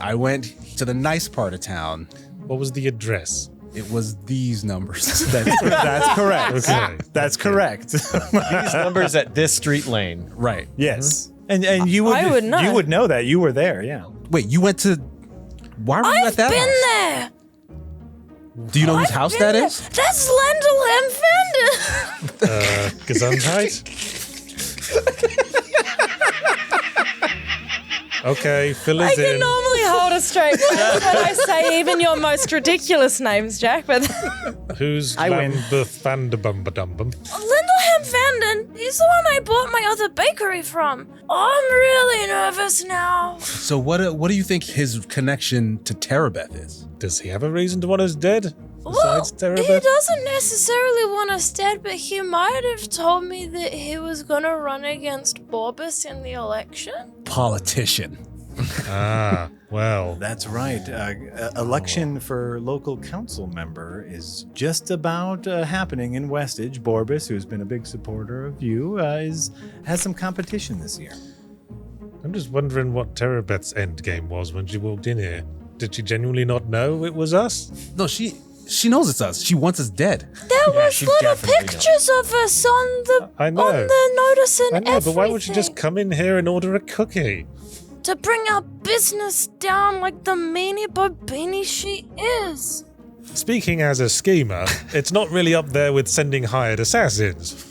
I went to the nice part of town. What was the address? It was these numbers. That's correct. Okay. That's correct. These numbers at this street lane. Right. Yes. And you would I would know. You would know that. You were there, yeah. Wait, you went to... Why were you at that Been house? there. Do you know whose house Been that there. is? That's Lendl and Gesundheit? Okay, fill I us can in. normally hold a straight face when I say even your most ridiculous names, Jack, but Who's I win. Lambeth Vanderbumbadum? Lindleham Vanden, he's the one I bought my other bakery from. I'm really nervous now. So what do you think his connection to Terabeth is? Does he have a reason to want us dead? Well, Besides he Terabeth? doesn't necessarily want us dead, but he might have told me that he was gonna run against Borbus in the election. Politician. Ah, well. That's right. Election for local council member is just about happening in Westage. Borbus, who's been a big supporter of you, has some competition this year. I'm just wondering what Terabeth's endgame was when she walked in here. Did she genuinely not know it was us? No, she knows it's us. She wants us dead. There was she little definitely pictures of us on the I know. notice and I know, everything. but why would you just come in here and order a cookie? To bring our business down like the meanie bobini she is. Speaking as a schemer, it's not really up there with sending hired assassins.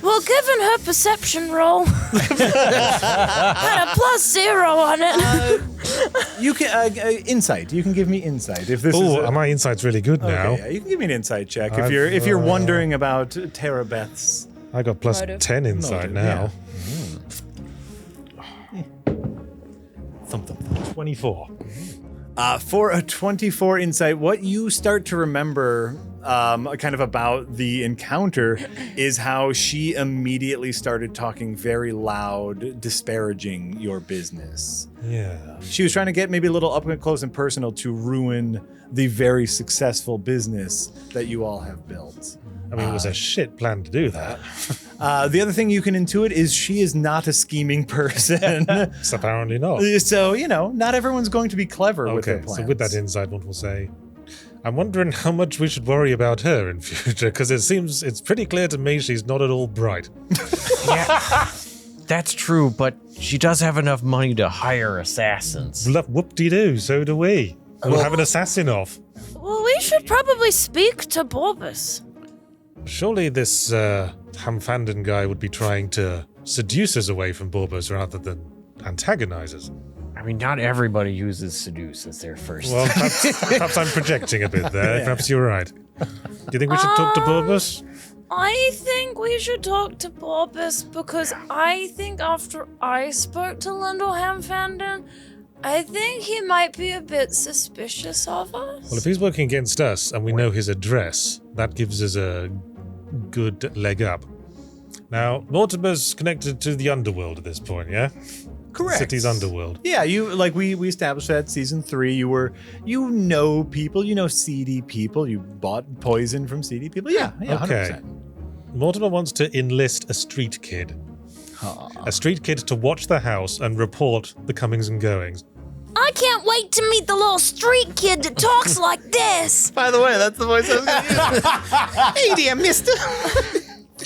Well, given her perception roll, had a +0 on it. You can insight. You can give me insight if this Oh, is. my insight's really good now. Okay, yeah, you can give me an insight check I've, if you're wondering about Terabeth's. I got plus Motive. 10 insight Motive, now. Thump, thump, thump. 24. For a 24 insight, what you start to remember kind of about the encounter is how she immediately started talking very loud, disparaging your business. Yeah. She was trying to get maybe a little up close and personal to ruin the very successful business that you all have built. I mean, it was a shit plan to do that. The other thing you can intuit is she is not a scheming person. It's apparently not. So, not everyone's going to be clever with their Okay, plans. so with that insight, one will say, I'm wondering how much we should worry about her in future, because it's pretty clear to me she's not at all bright. Yeah, that's true, but she does have enough money to hire assassins. Whoop-de-doo, so do we. We'll have an assassin off. Well, we should probably speak to Borbus. Surely this Hamfanden guy would be trying to seducers away from Borbos rather than antagonizers. I mean, not everybody uses seduce as their first. Well, perhaps I'm projecting a bit there. Perhaps you're right. Do you think we should talk to Borbos? I think we should talk to Borbus because I think after I spoke to Lindell Hamfanden, I think he might be a bit suspicious of us. Well, if he's working against us and we know his address, that gives us a good leg up. Now, Mortimer's connected to the underworld at this point, yeah? Correct. City's underworld. Yeah, we established that season 3. You know people, seedy people. You bought poison from seedy people. Yeah, Okay. 100%. Mortimer wants to enlist a street kid. A street kid to watch the house and report the comings and goings. I can't wait to meet the little street kid that talks like this. By the way, that's the voice I was going to use. Hey there, mister.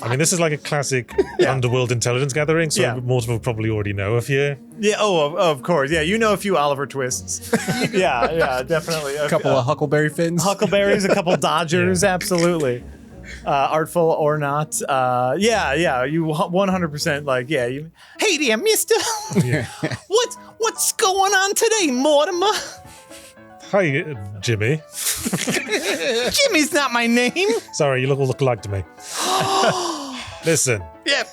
I mean, this is like a classic underworld intelligence gathering, so Mortimer will probably already know a few. Yeah, of course. Yeah, you know a few Oliver Twists. yeah, definitely. A couple of Huckleberry Finns. Huckleberries, a couple Dodgers, absolutely. Artful or not. You 100% you. Hey there, mister. What's going on today, Mortimer? Hi, Jimmy. Jimmy's not my name. Sorry, you look alike to me. Listen. Yep.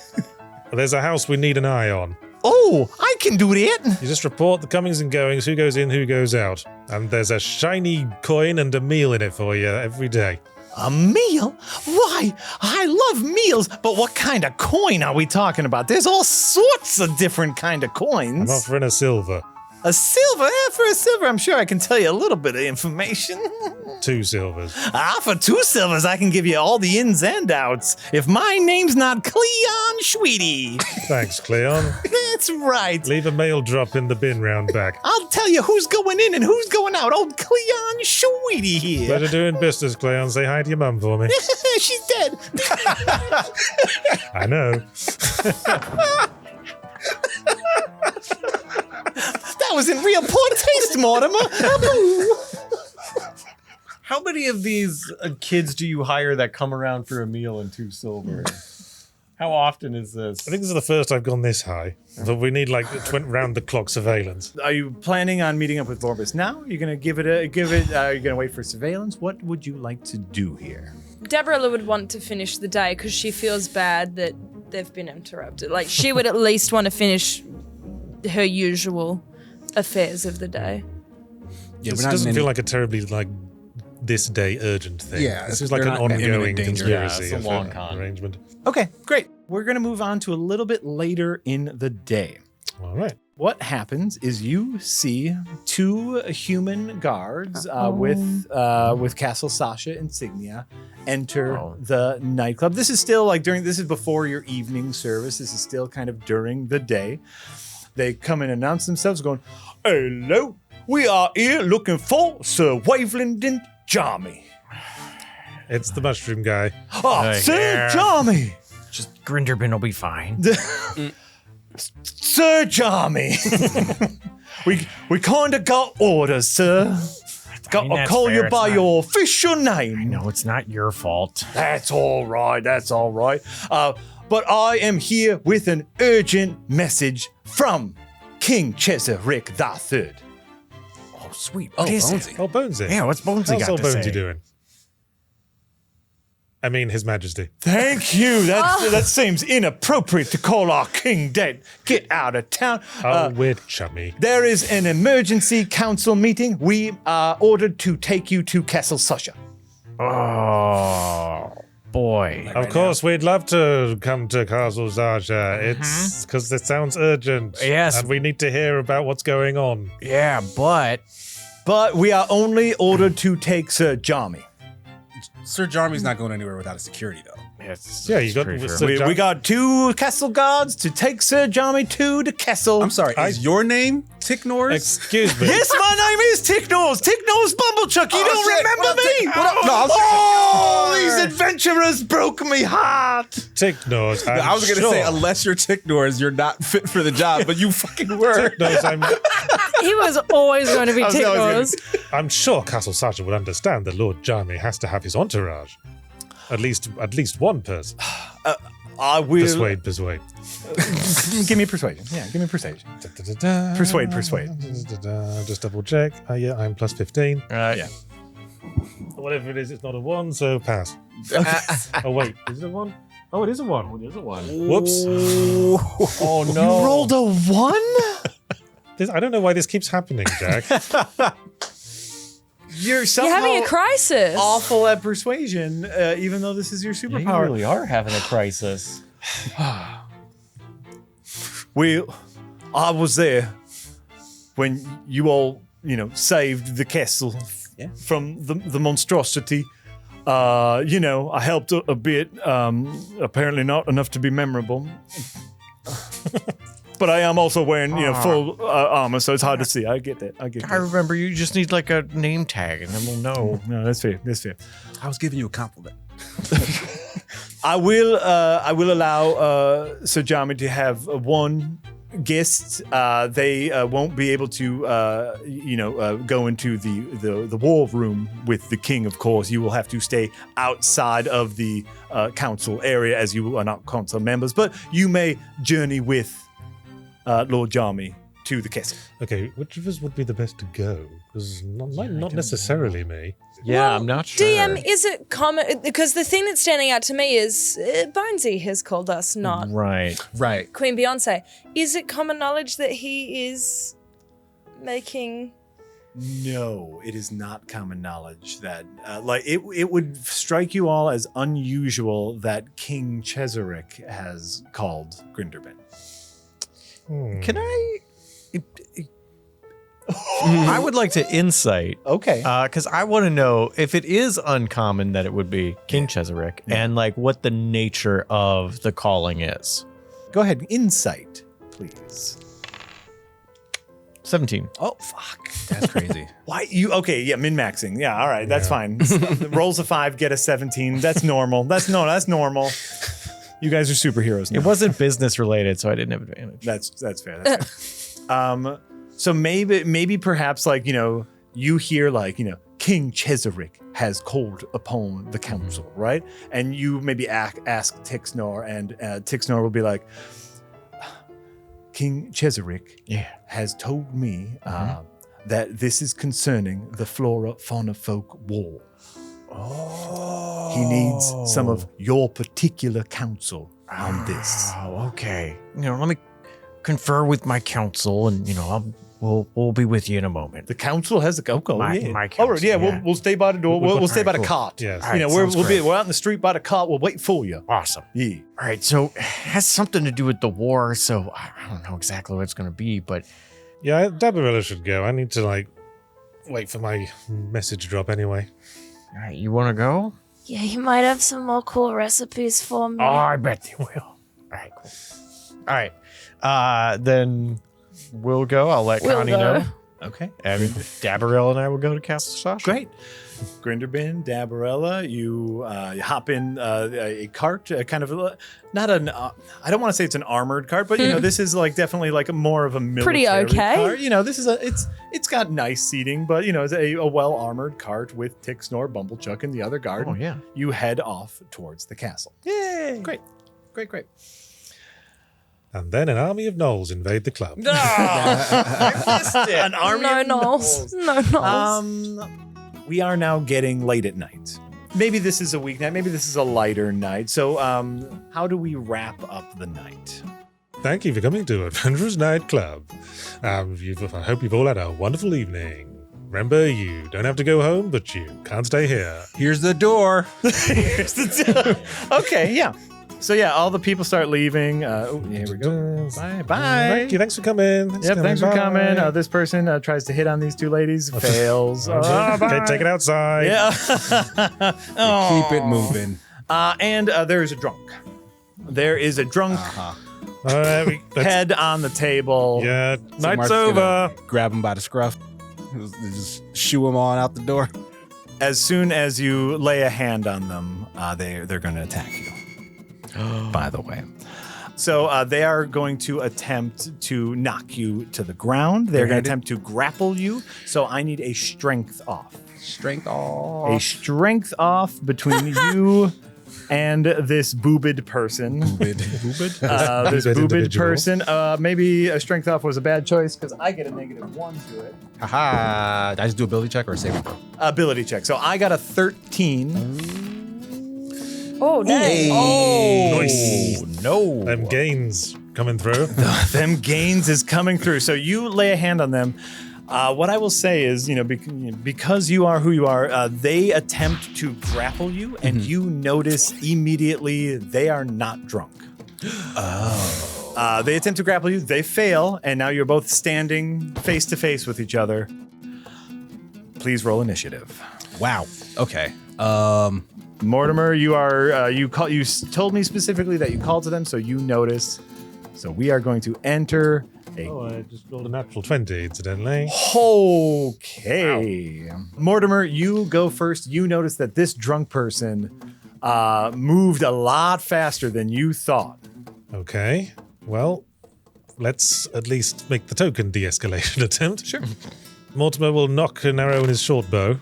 There's a house we need an eye on. Oh, I can do that. You just report the comings and goings, who goes in, who goes out. And there's a shiny coin and a meal in it for you every day. A meal? Why? I love meals, but what kind of coin are we talking about? There's all sorts of different kind of coins. I'm offering a silver. A silver? For a silver, I'm sure I can tell you a little bit of information. 2 silvers. For 2 silvers, I can give you all the ins and outs. If my name's not Cleon Schweety. Thanks, Cleon. That's right. Leave a mail drop in the bin round back. I'll tell you who's going in and who's going out. Old Cleon Schweety here. Pleasure doing business, Cleon. Say hi to your mum for me. She's dead. I know. That was in real poor taste, Mortimer. How many of these kids do you hire that come around for a meal and 2 silver? How often is this? I think this is the first I've gone this high. But we need round-the-clock surveillance. Are you planning on meeting up with Borbus now? You're gonna are you gonna wait for surveillance? What would you like to do here? Deborah would want to finish the day because she feels bad that they've been interrupted. Like, she would at least want to finish her usual affairs of the day. Yeah, it doesn't feel like a terribly, this day urgent thing. Yeah, this is like an they're not in ongoing imminent danger. conspiracy. Yeah, it's a long con. Arrangement. Okay, great. We're gonna move on to a little bit later in the day. All right. What happens is you see 2 human guards with Castle Sasha insignia enter the nightclub. This is still this is before your evening service. This is still kind of during the day. They come and announce themselves going, "Hello, we are here looking for Sir Waveland and Jarmy." It's the mushroom guy. Sir Jarmy! Just Grinderbin will be fine. Sir Jarmy! we kind of got orders, sir. Got to that's call fair. you It's by not- your official name. No, it's not your fault. That's all right. But I am here with an urgent message from King Cheserick III. Oh, sweet. Oh, What is it? Bonesy. Oh, Bonesy. Yeah, what's Bonesy How's got old to say? Bonesy doing? I mean, His Majesty. Thank you. That seems inappropriate to call our king dead. Get out of town. We're chummy. There is an emergency council meeting. We are ordered to take you to Castle Sasha. Oh, boy. Of course, we'd love to come to Castle Zarja. It's because it sounds urgent. Yes. And we need to hear about what's going on. Yeah, but... But we are only ordered to take Sir Jarmy. Sir Jarmy's not going anywhere without a security, though. Yeah, you got Sir We got 2 castle guards to take Sir Jarmy to the castle. I'm sorry, is your name Ticknors? Excuse me. Yes, my name is Ticknors. Ticknors Bumblechuck. You don't shit. remember me? These adventurers broke me heart. Ticknors. I was going to say, unless you're Ticknors, you're not fit for the job, but you fucking were. Ticknors, He was always going to be Ticknors. I'm sure Castle Sergeant would understand that Lord Jarmy has to have his entourage. At least one person. I will. Persuade. Give me persuasion. Yeah, give me persuasion. Persuade. Just double check. Yeah, I'm plus 15. Yeah. Whatever it is, it's not a 1, so pass. Oh, wait. Is it a 1? Oh, it is a 1. It is a 1. Whoops. Oh, no. You rolled a 1? I don't know why this keeps happening, Jack. You're somehow You're having a crisis. awful at persuasion, even though this is your You superpower. really are having a crisis. Well, I was there when you all, saved the castle from the monstrosity. I helped a bit. Apparently not enough to be memorable. But I am also wearing, full armor, so it's hard to see. I get that. I remember you just need like a name tag and then we'll know. No, that's fair. I was giving you a compliment. I will allow Sir Jami to have one guest. They won't be able to, go into the war room with the king. Of course, you will have to stay outside of the council area as you are not council members. But you may journey with Lord Jami to the castle. Okay, which of us would be the best to go? Because not necessarily me. Yeah, Well, I'm not sure. DM, is it common? Because the thing that's standing out to me is Bonesy has called us, not Right. Queen Beyonce. Is it common knowledge that he is making? No, it is not common knowledge that, it would strike you all as unusual that King Cheseric has called Grinderbin. Can I? I would like to insight. Okay. Because I want to know if it is uncommon that it would be King Cheseric and like what the nature of the calling is. Go ahead. Insight, please. 17. Oh, fuck. That's crazy. Why you? Okay, yeah, min-maxing. Yeah, all right, that's fine. Rolls a 5, get a 17. That's normal. That's normal. You guys are superheroes now. It wasn't business related, so I didn't have advantage. That's fair. That's fair. So maybe perhaps you hear King Cheseric has called upon the council, right? And you maybe ask Tixnor, and Tixnor will be like, King Cheseric has told me that this is concerning the flora fauna folk war. He needs some of your particular counsel on this. Oh, okay. Let me confer with my council, and we'll be with you in a moment. The council has the go. My Yeah. council, All right, yeah, yeah. We'll stay by the door. We'll stay by the cool. cart. Yes. All right, We're out in the street by the cart. We'll wait for you. Awesome. Yeah. All right, so it has something to do with the war, so I don't know exactly what it's going to be, but Yeah, Dabarella should go. I need to, wait for my message drop anyway. all right, you want to go? Yeah, he might have some more cool recipes for me. Oh, I bet they will. All right, cool. All right, then we'll go. I'll let We'll Connie go. know. Okay. And Dabarel and I will go to Castle Sasha. Great. Grinderbin, Dabarella, you hop in a cart, kind of not an. I don't want to say it's an armored cart, but this is definitely more of a military Pretty okay. cart. This is it's got nice seating, but it's a well armored cart with Tixnor, Bumblechuck, and the other guard. Oh, yeah. You head off towards the castle. Yay! Great. And then an army of gnolls invade the club. An army No of Knolls. No Knolls. We are now getting late at night. Maybe this is a weeknight. Maybe this is a lighter night. So, how do we wrap up the night? Thank you for coming to Adventure Is Nightclub. I hope you've all had a wonderful evening. Remember, you don't have to go home, but you can't stay here. Here's the door. Okay, yeah. So yeah, all the people start leaving. Here we go. Bye. Thank you. Thanks for coming. Thanks for Bye. coming. This person tries to hit on these two ladies. Fails. Okay, take it outside. Yeah. Keep it moving. And there is a drunk. There is a drunk All right, head on the table. yeah, So night's Mark's over. gonna grab him by the scruff. Just shoo him on out the door. As soon as you lay a hand on them, they're going to attack you. By the way. So they are going to attempt to knock you to the ground. They're going to attempt to grapple you. So I need a strength off. Strength all. A strength off between you and this boobed person. Boobed? This Boobed boobed individual. person. Maybe a strength off was a bad choice because I get a -1 to it. Haha. Did I just do ability check or a saving throw? Ability check. So I got a 13. Oh, dang. Nice. No. Them gains coming through. Them gains is coming through. So you lay a hand on them. What I will say is, because you are who you are, they attempt to grapple you, and you notice immediately they are not drunk. They attempt to grapple you, they fail, and now you're both standing face to face with each other. Please roll initiative. Wow. Okay. Mortimer, you are you told me specifically that you called to them, so you notice. So we are going to enter a Oh, I just rolled a natural 20, incidentally. Okay. Wow. Mortimer, you go first. You notice that this drunk person moved a lot faster than you thought. Okay. Well, let's at least make the token de-escalation attempt. Sure. Mortimer will nock an arrow in his short bow.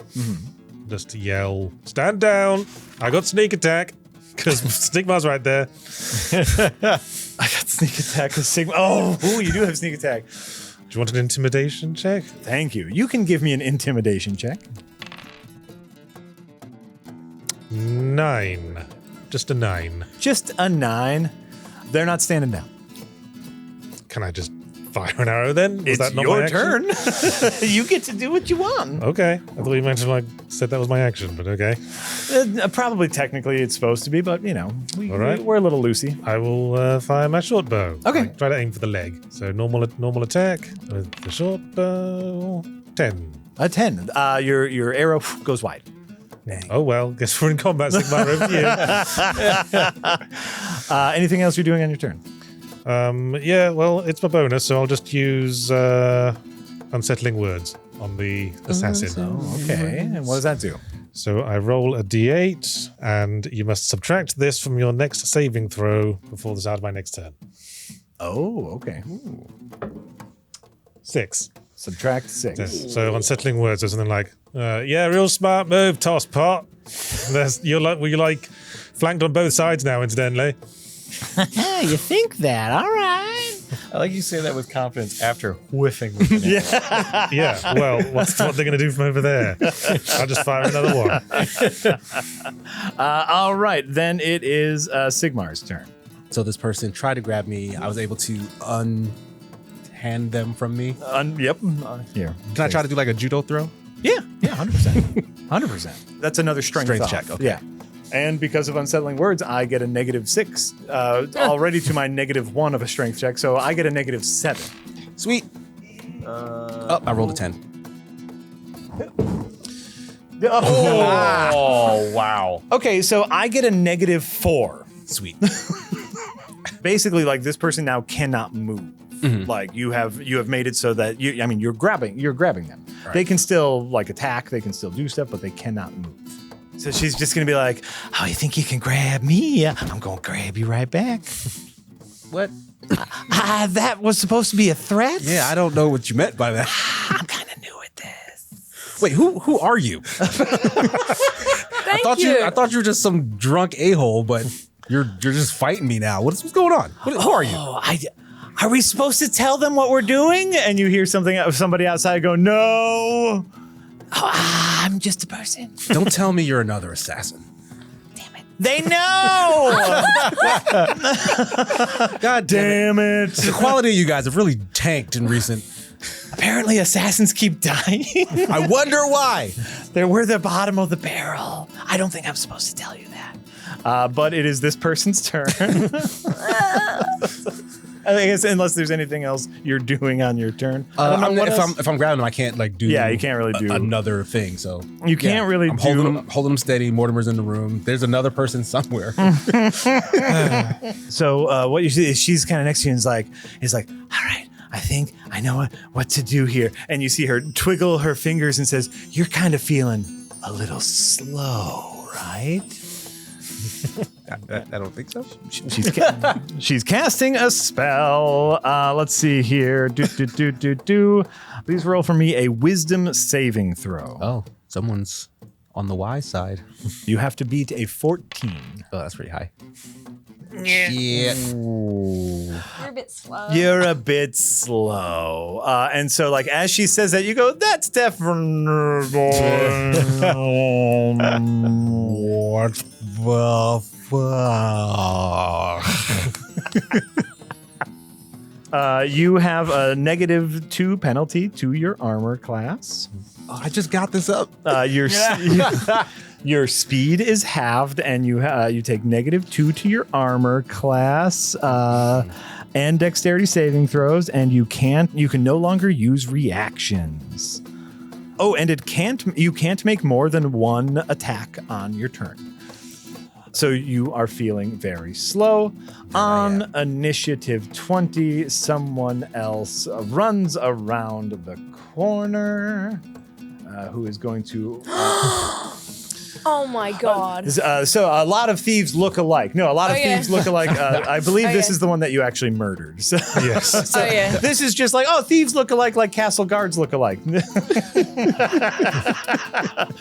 Just to yell, stand down. I got sneak attack. Because Stigma's right there. I got sneak attack with Sigma. Oh, you do have sneak attack. Do you want an intimidation check? Thank you. You can give me an intimidation check. 9. Just a 9. Just a 9. They're not standing down. Can I just fire an arrow then? Was It's that not your my action? turn. You get to do what you want. Okay. I thought you mentioned said that was my action, but okay. Probably technically it's supposed to be, but All right. we're a little loosey. I will fire my short bow. Okay. Try to aim for the leg. So normal attack with the short bow. 10. A 10. Your arrow goes wide. Oh well, guess we're in combat, Sigma. Over to you. Anything else you're doing on your turn? Yeah, well, it's my bonus, so I'll just use unsettling words on the assassin. Okay. And what does that do? So I roll a d8, and you must subtract this from your next saving throw before the start of my next turn. Oh, okay. 6. Subtract 6. So unsettling words are something like, yeah, real smart move, toss pot. You're like flanked on both sides now, incidentally. You think that? All right. I like you say that with confidence after whiffing the banana. Yeah, well, what they're going to do from over there? I'll just fire another one. All right. Then it is Sigmar's turn. So this person tried to grab me. I was able to unhand them from me. Yep. Here. Can I try to do like a judo throw? Yeah. 100%. 100%. That's another strength off. check. Okay. Yeah. And because of unsettling words, I get a -6 already to my -1 of a strength check. So I get a -7. Sweet. I rolled a 10. Oh, wow. Okay, so I get a -4. Sweet. Basically, like this person now cannot move. Like you have made it so that you're grabbing them. Right. They can still like attack, they can still do stuff, but they cannot move. So she's just gonna be like, "Oh, you think you can grab me? I'm gonna grab you right back." What? That was supposed to be a threat. Yeah, I don't know what you meant by that. I'm kind of new at this. Wait, who are you? Thank I thought you were just some drunk a-hole, but you're just fighting me now. What's going on? Who are you? Oh, are we supposed to tell them what we're doing? And you hear somebody outside go, "No." Oh, I'm just a person. Don't tell me you're another assassin. They know. God Damn it. The quality of you guys have really tanked in recent. Apparently, assassins keep dying. I wonder why. We're the bottom of the barrel. I don't think I'm supposed to tell you that. But it is this person's turn. I guess unless there's anything else you're doing on your turn. I don't know what else. If I'm grabbing them, I can't like do. Yeah, you can't really do another thing. So You can't really I'm do. holding them steady. Mortimer's in the room. There's another person somewhere. So what you see is she's kind of next to you and is like, "All right, I think I know what to do here." And you see her twiggle her fingers and says, "You're kind of feeling a little slow, right?" I don't think so. She's casting a spell. Let's see here. Please roll for me a wisdom saving throw. Oh, someone's on the Y side. You have to beat a 14. Oh, that's pretty high. Yeah. You're a bit slow. You're a bit slow. And so, like, as she says that, you go, that's definitely... What the fuck? You have a -2 penalty to your armor class. Oh, I just got this up. Your speed is halved, and you take -2 to your armor class and dexterity saving throws, and you can no longer use reactions. Oh, and you can't make more than one attack on your turn. So you are feeling very slow. On initiative 20, someone else runs around the corner. Who is going to... Oh my god. So a lot of thieves look alike. No, a lot of yeah. thieves look alike. I believe this yeah. is the one that you actually murdered. So, Yes. Oh yeah. this is just like, oh, thieves look alike, like castle guards look alike.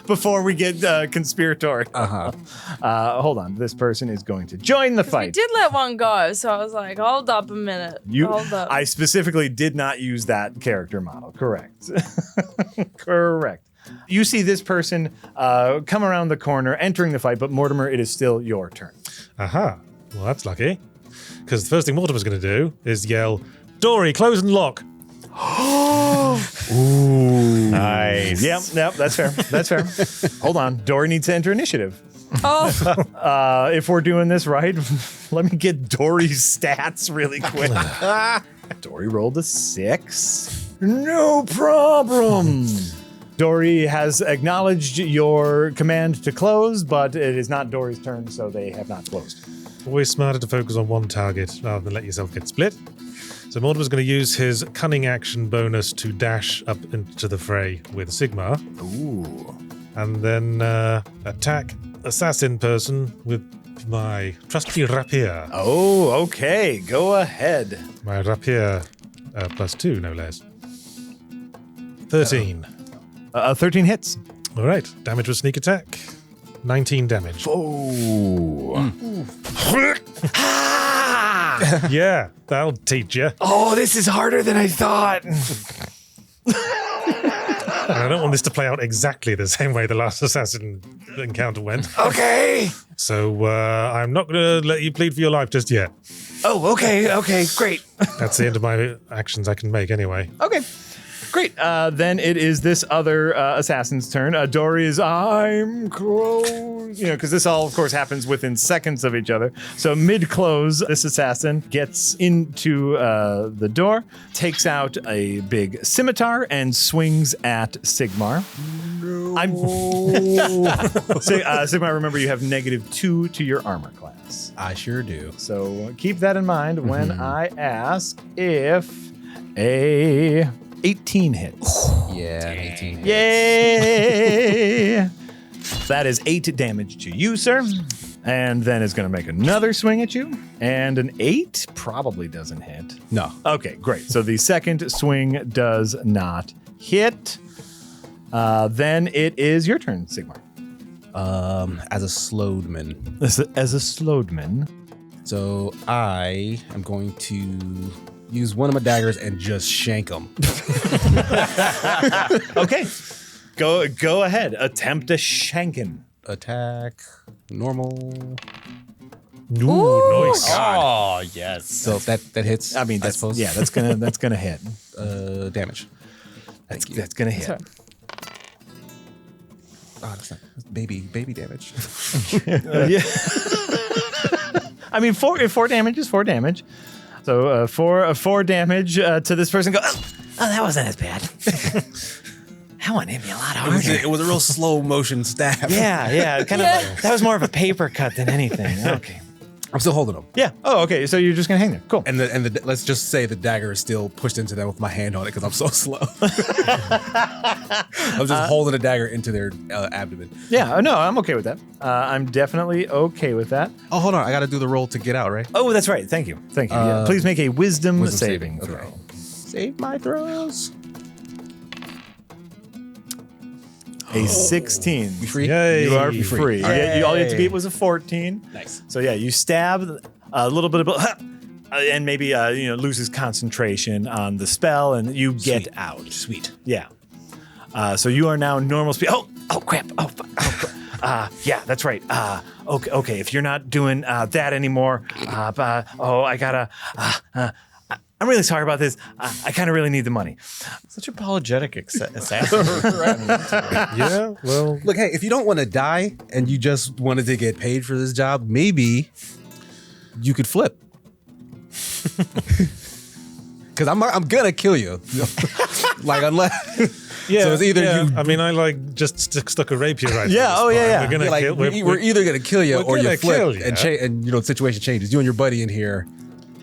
Before we get conspiratorial. Hold on. This person is going to join the We fight. did let one go, so I was like, hold up a minute. Hold up. I specifically did not use that character model. Correct. Correct. You see this person come around the corner, entering the fight, but Mortimer, it is still your turn. Aha. Well, that's lucky. Because the first thing Mortimer's going to do is yell, Dory, close and lock. Ooh. Nice. Yep, that's fair. That's fair. Hold on. Dory needs to enter initiative. Oh, If we're doing this right, let me get Dory's stats really quick. Dory rolled a 6. No problem. Dory has acknowledged your command to close, but it is not Dory's turn, so they have not closed. Always smarter to focus on one target rather than let yourself get split. So Mortimer's going to use his cunning action bonus to dash up into the fray with Sigmar. Ooh. And then attack assassin person with my trusty rapier. Oh, okay. Go ahead. My rapier +2, no less. 13. 13 hits. All right. Damage with sneak attack. 19 damage. Oh. Yeah, that'll teach you. Oh, this is harder than I thought. And I don't want this to play out exactly the same way the last assassin encounter went. Okay. So I'm not going to let you plead for your life just yet. Oh, okay. Okay, great. That's the end of my actions I can make anyway. Okay. Great. Then it is this other assassin's turn. Dory is, I'm close. Because this all, of course, happens within seconds of each other. So mid-close, this assassin gets into the door, takes out a big scimitar, and swings at Sigmar. No. Sigmar, remember, you have -2 to your armor class. I sure do. So keep that in mind when I ask if a 18 hits. Yeah, 18. Yay! That is 8 damage to you, sir. And then is going to make another swing at you. And an 8 probably doesn't hit. No. Okay, great. So the second swing does not hit. Then it is your turn, Sigmar. As a slowedman. As a slowedman. So I am going to use one of my daggers and just shank him. Okay. Go ahead. Attempt a shankin. Attack. Normal. Ooh, nice. Oh, yes. So that hits. I mean, I suppose. that's gonna hit. Damage. Thank you. That's gonna hit. Sorry. Oh, that's not baby damage. Yeah. I mean, 4 damage is 4 damage. So 4 damage to this person. Go. Oh, that wasn't as bad. That one hit me a lot harder. It was a real slow motion stab. Yeah. Kind Yeah. of. That was more of a paper cut than anything. Okay. I'm still holding him. Yeah. Oh, okay. So you're just gonna hang there. Cool. And the let's just say the dagger is still pushed into them with my hand on it because I'm so slow. I'm just holding a dagger into their abdomen. Yeah. No, I'm okay with that. I'm definitely okay with that. Oh, hold on. I got to do the roll to get out, right? Oh, that's right. Thank you. Yeah. Please make a wisdom saving Okay. throw. Save my throws. A 16. We free? Yay. You are Free. free. All you had to beat was a 14. Nice. So yeah, you stab a little bit of and maybe loses concentration on the spell, and you get Sweet. out. Sweet. Yeah. So you are now normal speed. Oh crap. Yeah, that's right. Okay. If you're not doing that anymore, I gotta. I'm really sorry about this. I kind of really need the money. Such apologetic assassin. Yeah, well, Look, hey, if you don't want to die and you just wanted to get paid for this job, maybe you could flip. Because I'm gonna kill you. Like unless. yeah. So it's either you. I mean, I just stuck a rapier right. Yeah, through his spine. yeah. We're gonna Like, kill. we're either gonna kill you we're or you gonna flip kill ya. and the situation changes. You and your buddy in here.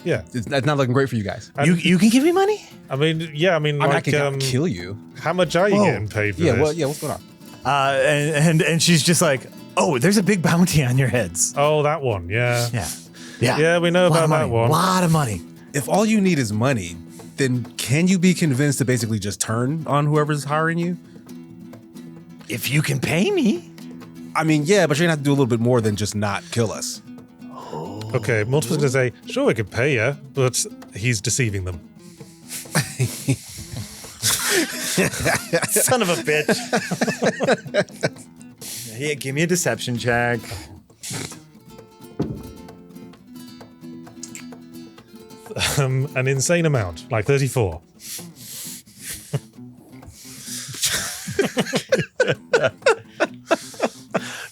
Yeah. That's not looking great for you guys. You can give me money? I mean, yeah. I mean, I like, can kill you. how much are you getting paid for Yeah. this? Well, yeah. What's going on? And she's just like, oh, there's a big bounty on your heads. Oh, that one. Yeah. Yeah. Yeah, we know Lot about of that money. one. A lot of money. If all you need is money, then can you be convinced to basically just turn on whoever's hiring you? If you can pay me. I mean, yeah, but you're gonna have to do a little bit more than just not kill us. Okay, Multiple's gonna say, sure, we could pay you, but he's deceiving them. Son of a bitch. Yeah, give me a deception check. An insane amount, like 34.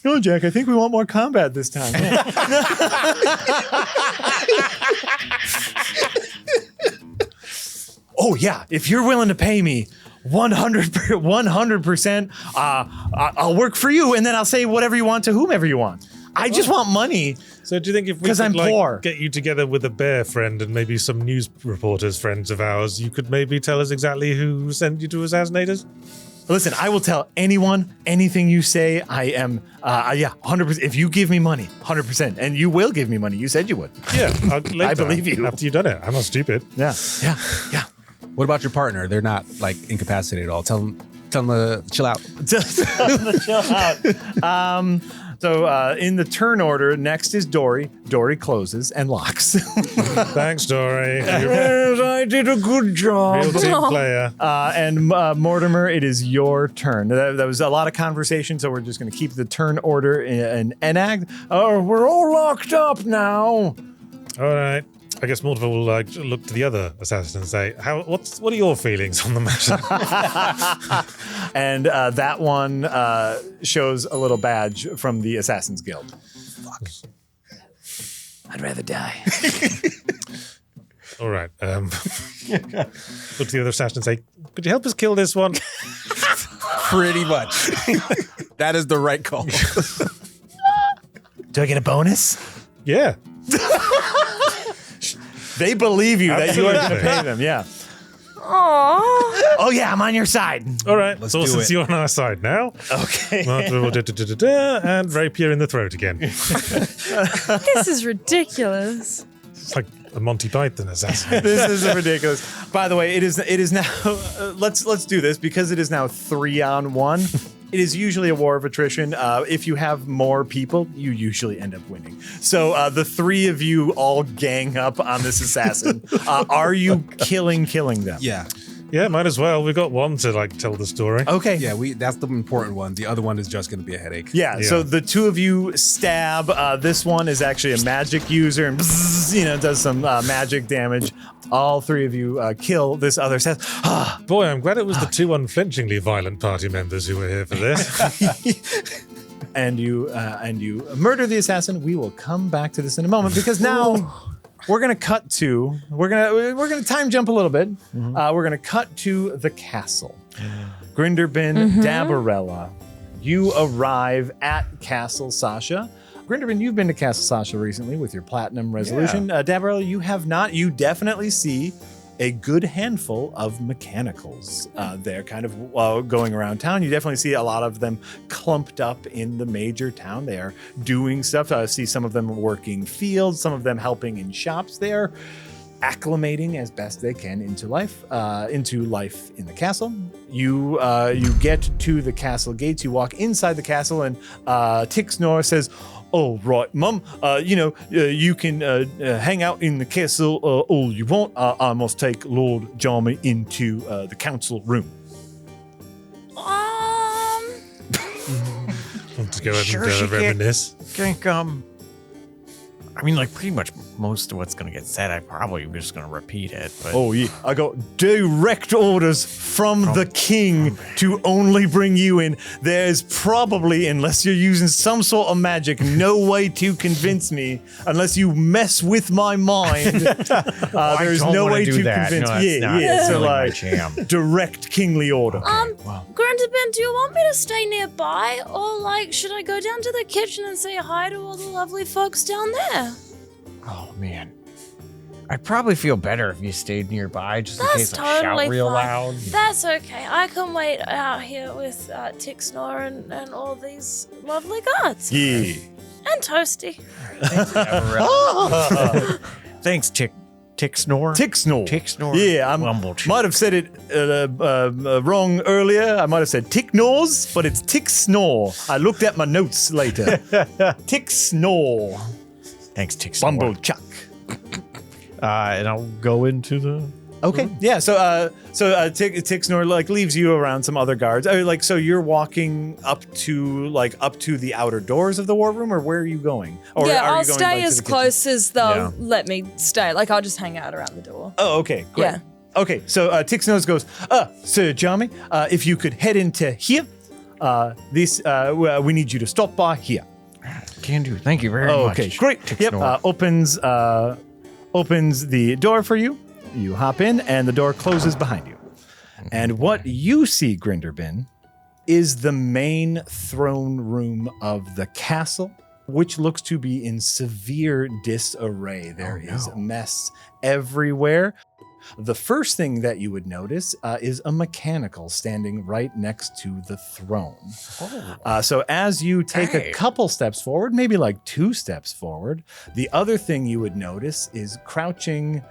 No, Jack, I think we want more combat this time. Oh, yeah. If you're willing to pay me 100%, I'll work for you, and then I'll say whatever you want to whomever you want. I just want money. So do you think if we 'Cause could I'm poor. get you together with a bear friend and maybe some news reporters friends of ours, you could maybe tell us exactly who sent you to assassinate us? Listen, I will tell anyone anything you say. I am, 100%. If you give me money, 100%, and you will give me money. You said you would. Yeah, later, I believe you. After you've done it. I'm not stupid. Yeah. What about your partner? They're not like incapacitated at all. Tell them to chill out. Just chill out. So in the turn order, next is Dory. Dory closes and locks. Thanks, Dory. You're Yes, I did a good a job. real team player. And Mortimer, it is your turn. That was a lot of conversation, so we're just going to keep the turn order in enact. Oh, we're all locked up now. All right. I guess Multiple will look to the other assassin and say, what are your feelings on the matter? And that one shows a little badge from the Assassin's Guild. Fuck. I'd rather die. All right. Look to the other assassin and say, could you help us kill this one? Pretty much. That is the right call. Do I get a bonus? Yeah. They believe you that you are going to Absolutely. pay them. Yeah. Aww. Oh yeah, I'm on your side. All right. Let's so do since it. you're on our side now, Okay. Multiple and rapier in the throat again. This is ridiculous. It's like a Monty Python assassin. This is ridiculous. By the way, it is now. Let's do this because it is now 3-on-1. It is usually a war of attrition. If you have more people, you usually end up winning. So the three of you all gang up on this assassin. Are you killing them? Yeah. Yeah, might as well. We've got one to tell the story. Okay. Yeah, that's the important one. The other one is just going to be a headache. Yeah, so the two of you stab. This one is actually a magic user and bzzz, does some magic damage. All three of you kill this other assassin. Boy, I'm glad it was the two unflinchingly violent party members who were here for this. and you murder the assassin. We will come back to this in a moment because now we're gonna cut to we're gonna time jump a little bit. We're gonna cut to the castle. Grinderbin, Dabarella, you arrive at Castle Sasha. Grinderbin, you've been to Castle Sasha recently with your platinum resolution. Dabarella, you have not. You definitely see a good handful of mechanicals there kind of going around town. You definitely see a lot of them clumped up in the major town. They are doing stuff. I see some of them working fields, some of them helping in shops there. acclimating as best they can into life in the castle. You get to the castle gates. You walk inside the castle, and Tixnor says, "Oh, right, Mum. You can hang out in the castle all you want. I must take Lord Jarmy into the council room." Want to go ahead Sure and she reminisce? Think, I mean, like, pretty much most of what's going to get said, I probably am just going to repeat it. But Oh, yeah. I got direct orders from the king to only bring you in. There's probably, unless you're using some sort of magic, no way to convince me unless you mess with my mind. There's no way to convince me. Yeah. So, like, direct kingly order. Grinderbin, do you want me to stay nearby? Or, like, should I go down to the kitchen and say hi to all the lovely folks down there? Oh, man. I'd probably feel better if you stayed nearby just in That's case I shout totally real fine. loud. That's okay. I can wait out here with Tixnor and all these lovely guards. Yeah. And Toasty. Thanks, Tixnor. Tixnor. Tixnor. Yeah, I Wumbletree. might have said it wrong earlier. I might have said Ticknors, but it's Tixnor. I looked at my notes later. Tixnor. Thanks, Tixnor. Bumblechuck. And I'll go into the... Okay. Yeah. So Tixnor like leaves you around some other guards. So you're walking up to the outer doors of the war room, or where are you going? Or Yeah, are I'll you going, stay to as the close as they'll Yeah. let me stay. Like, I'll just hang out around the door. kitchen? Oh, okay. Great. Yeah. Okay. So Tixnor goes, Sir Jarmy, if you could head into here, we need you to stop by here. Can do. Thank you very much. Okay, great. Tixnor. Yep. Opens the door for you. You hop in, and the door closes behind you. And what you see, Grinderbin, is the main throne room of the castle, which looks to be in severe disarray. There is mess everywhere. The first thing that you would notice is a mechanical standing right next to the throne. So as you take a couple steps forward, maybe like 2 steps forward, the other thing you would notice is crouching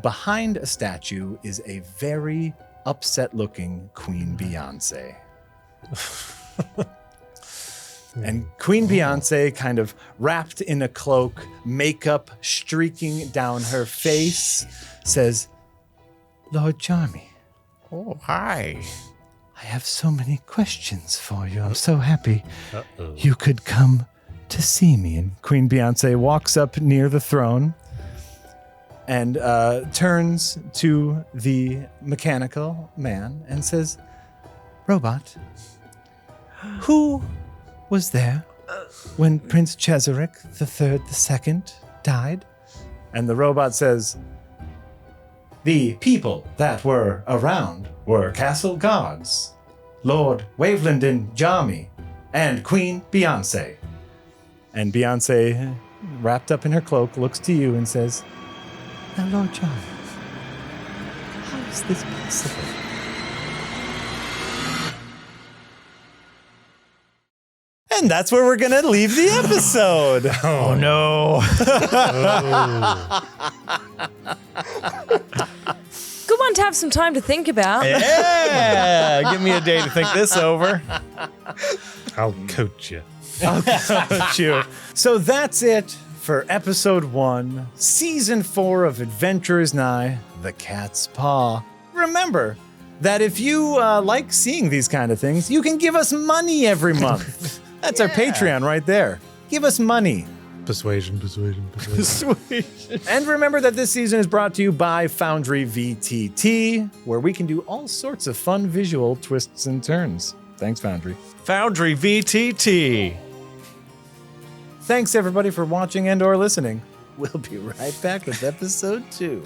behind a statue is a very upset-looking Queen Beyonce. And Queen Beyonce, kind of wrapped in a cloak, makeup streaking down her face, says, "Lord Jarmy, Oh, hi. I have so many questions for you. I'm so happy you could come to see me." And Queen Beyonce walks up near the throne and turns to the mechanical man and says, "Robot, who was there when Prince Cheserick II died?" And the robot says, "The people that were around were castle guards, Lord Wavelanden Jarmy, and Queen Beyonce." And Beyonce, wrapped up in her cloak, looks to you and says, "Now, Lord Jarmy, how is this possible?" And that's where we're going to leave the episode. Oh, no. Good one to have some time to think about. Yeah. Give me a day to think this over. I'll coach you. Sure. So that's it for episode 1, season 4 of Adventure Is Nigh, The Cat's Paw. Remember that if you like seeing these kind of things, you can give us money every month. That's our Patreon right there. Give us money. Persuasion. And remember that this season is brought to you by Foundry VTT, where we can do all sorts of fun visual twists and turns. Thanks, Foundry. Foundry VTT. Thanks, everybody, for watching and or listening. We'll be right back with episode 2.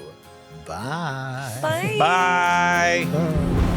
Bye. Bye. Bye.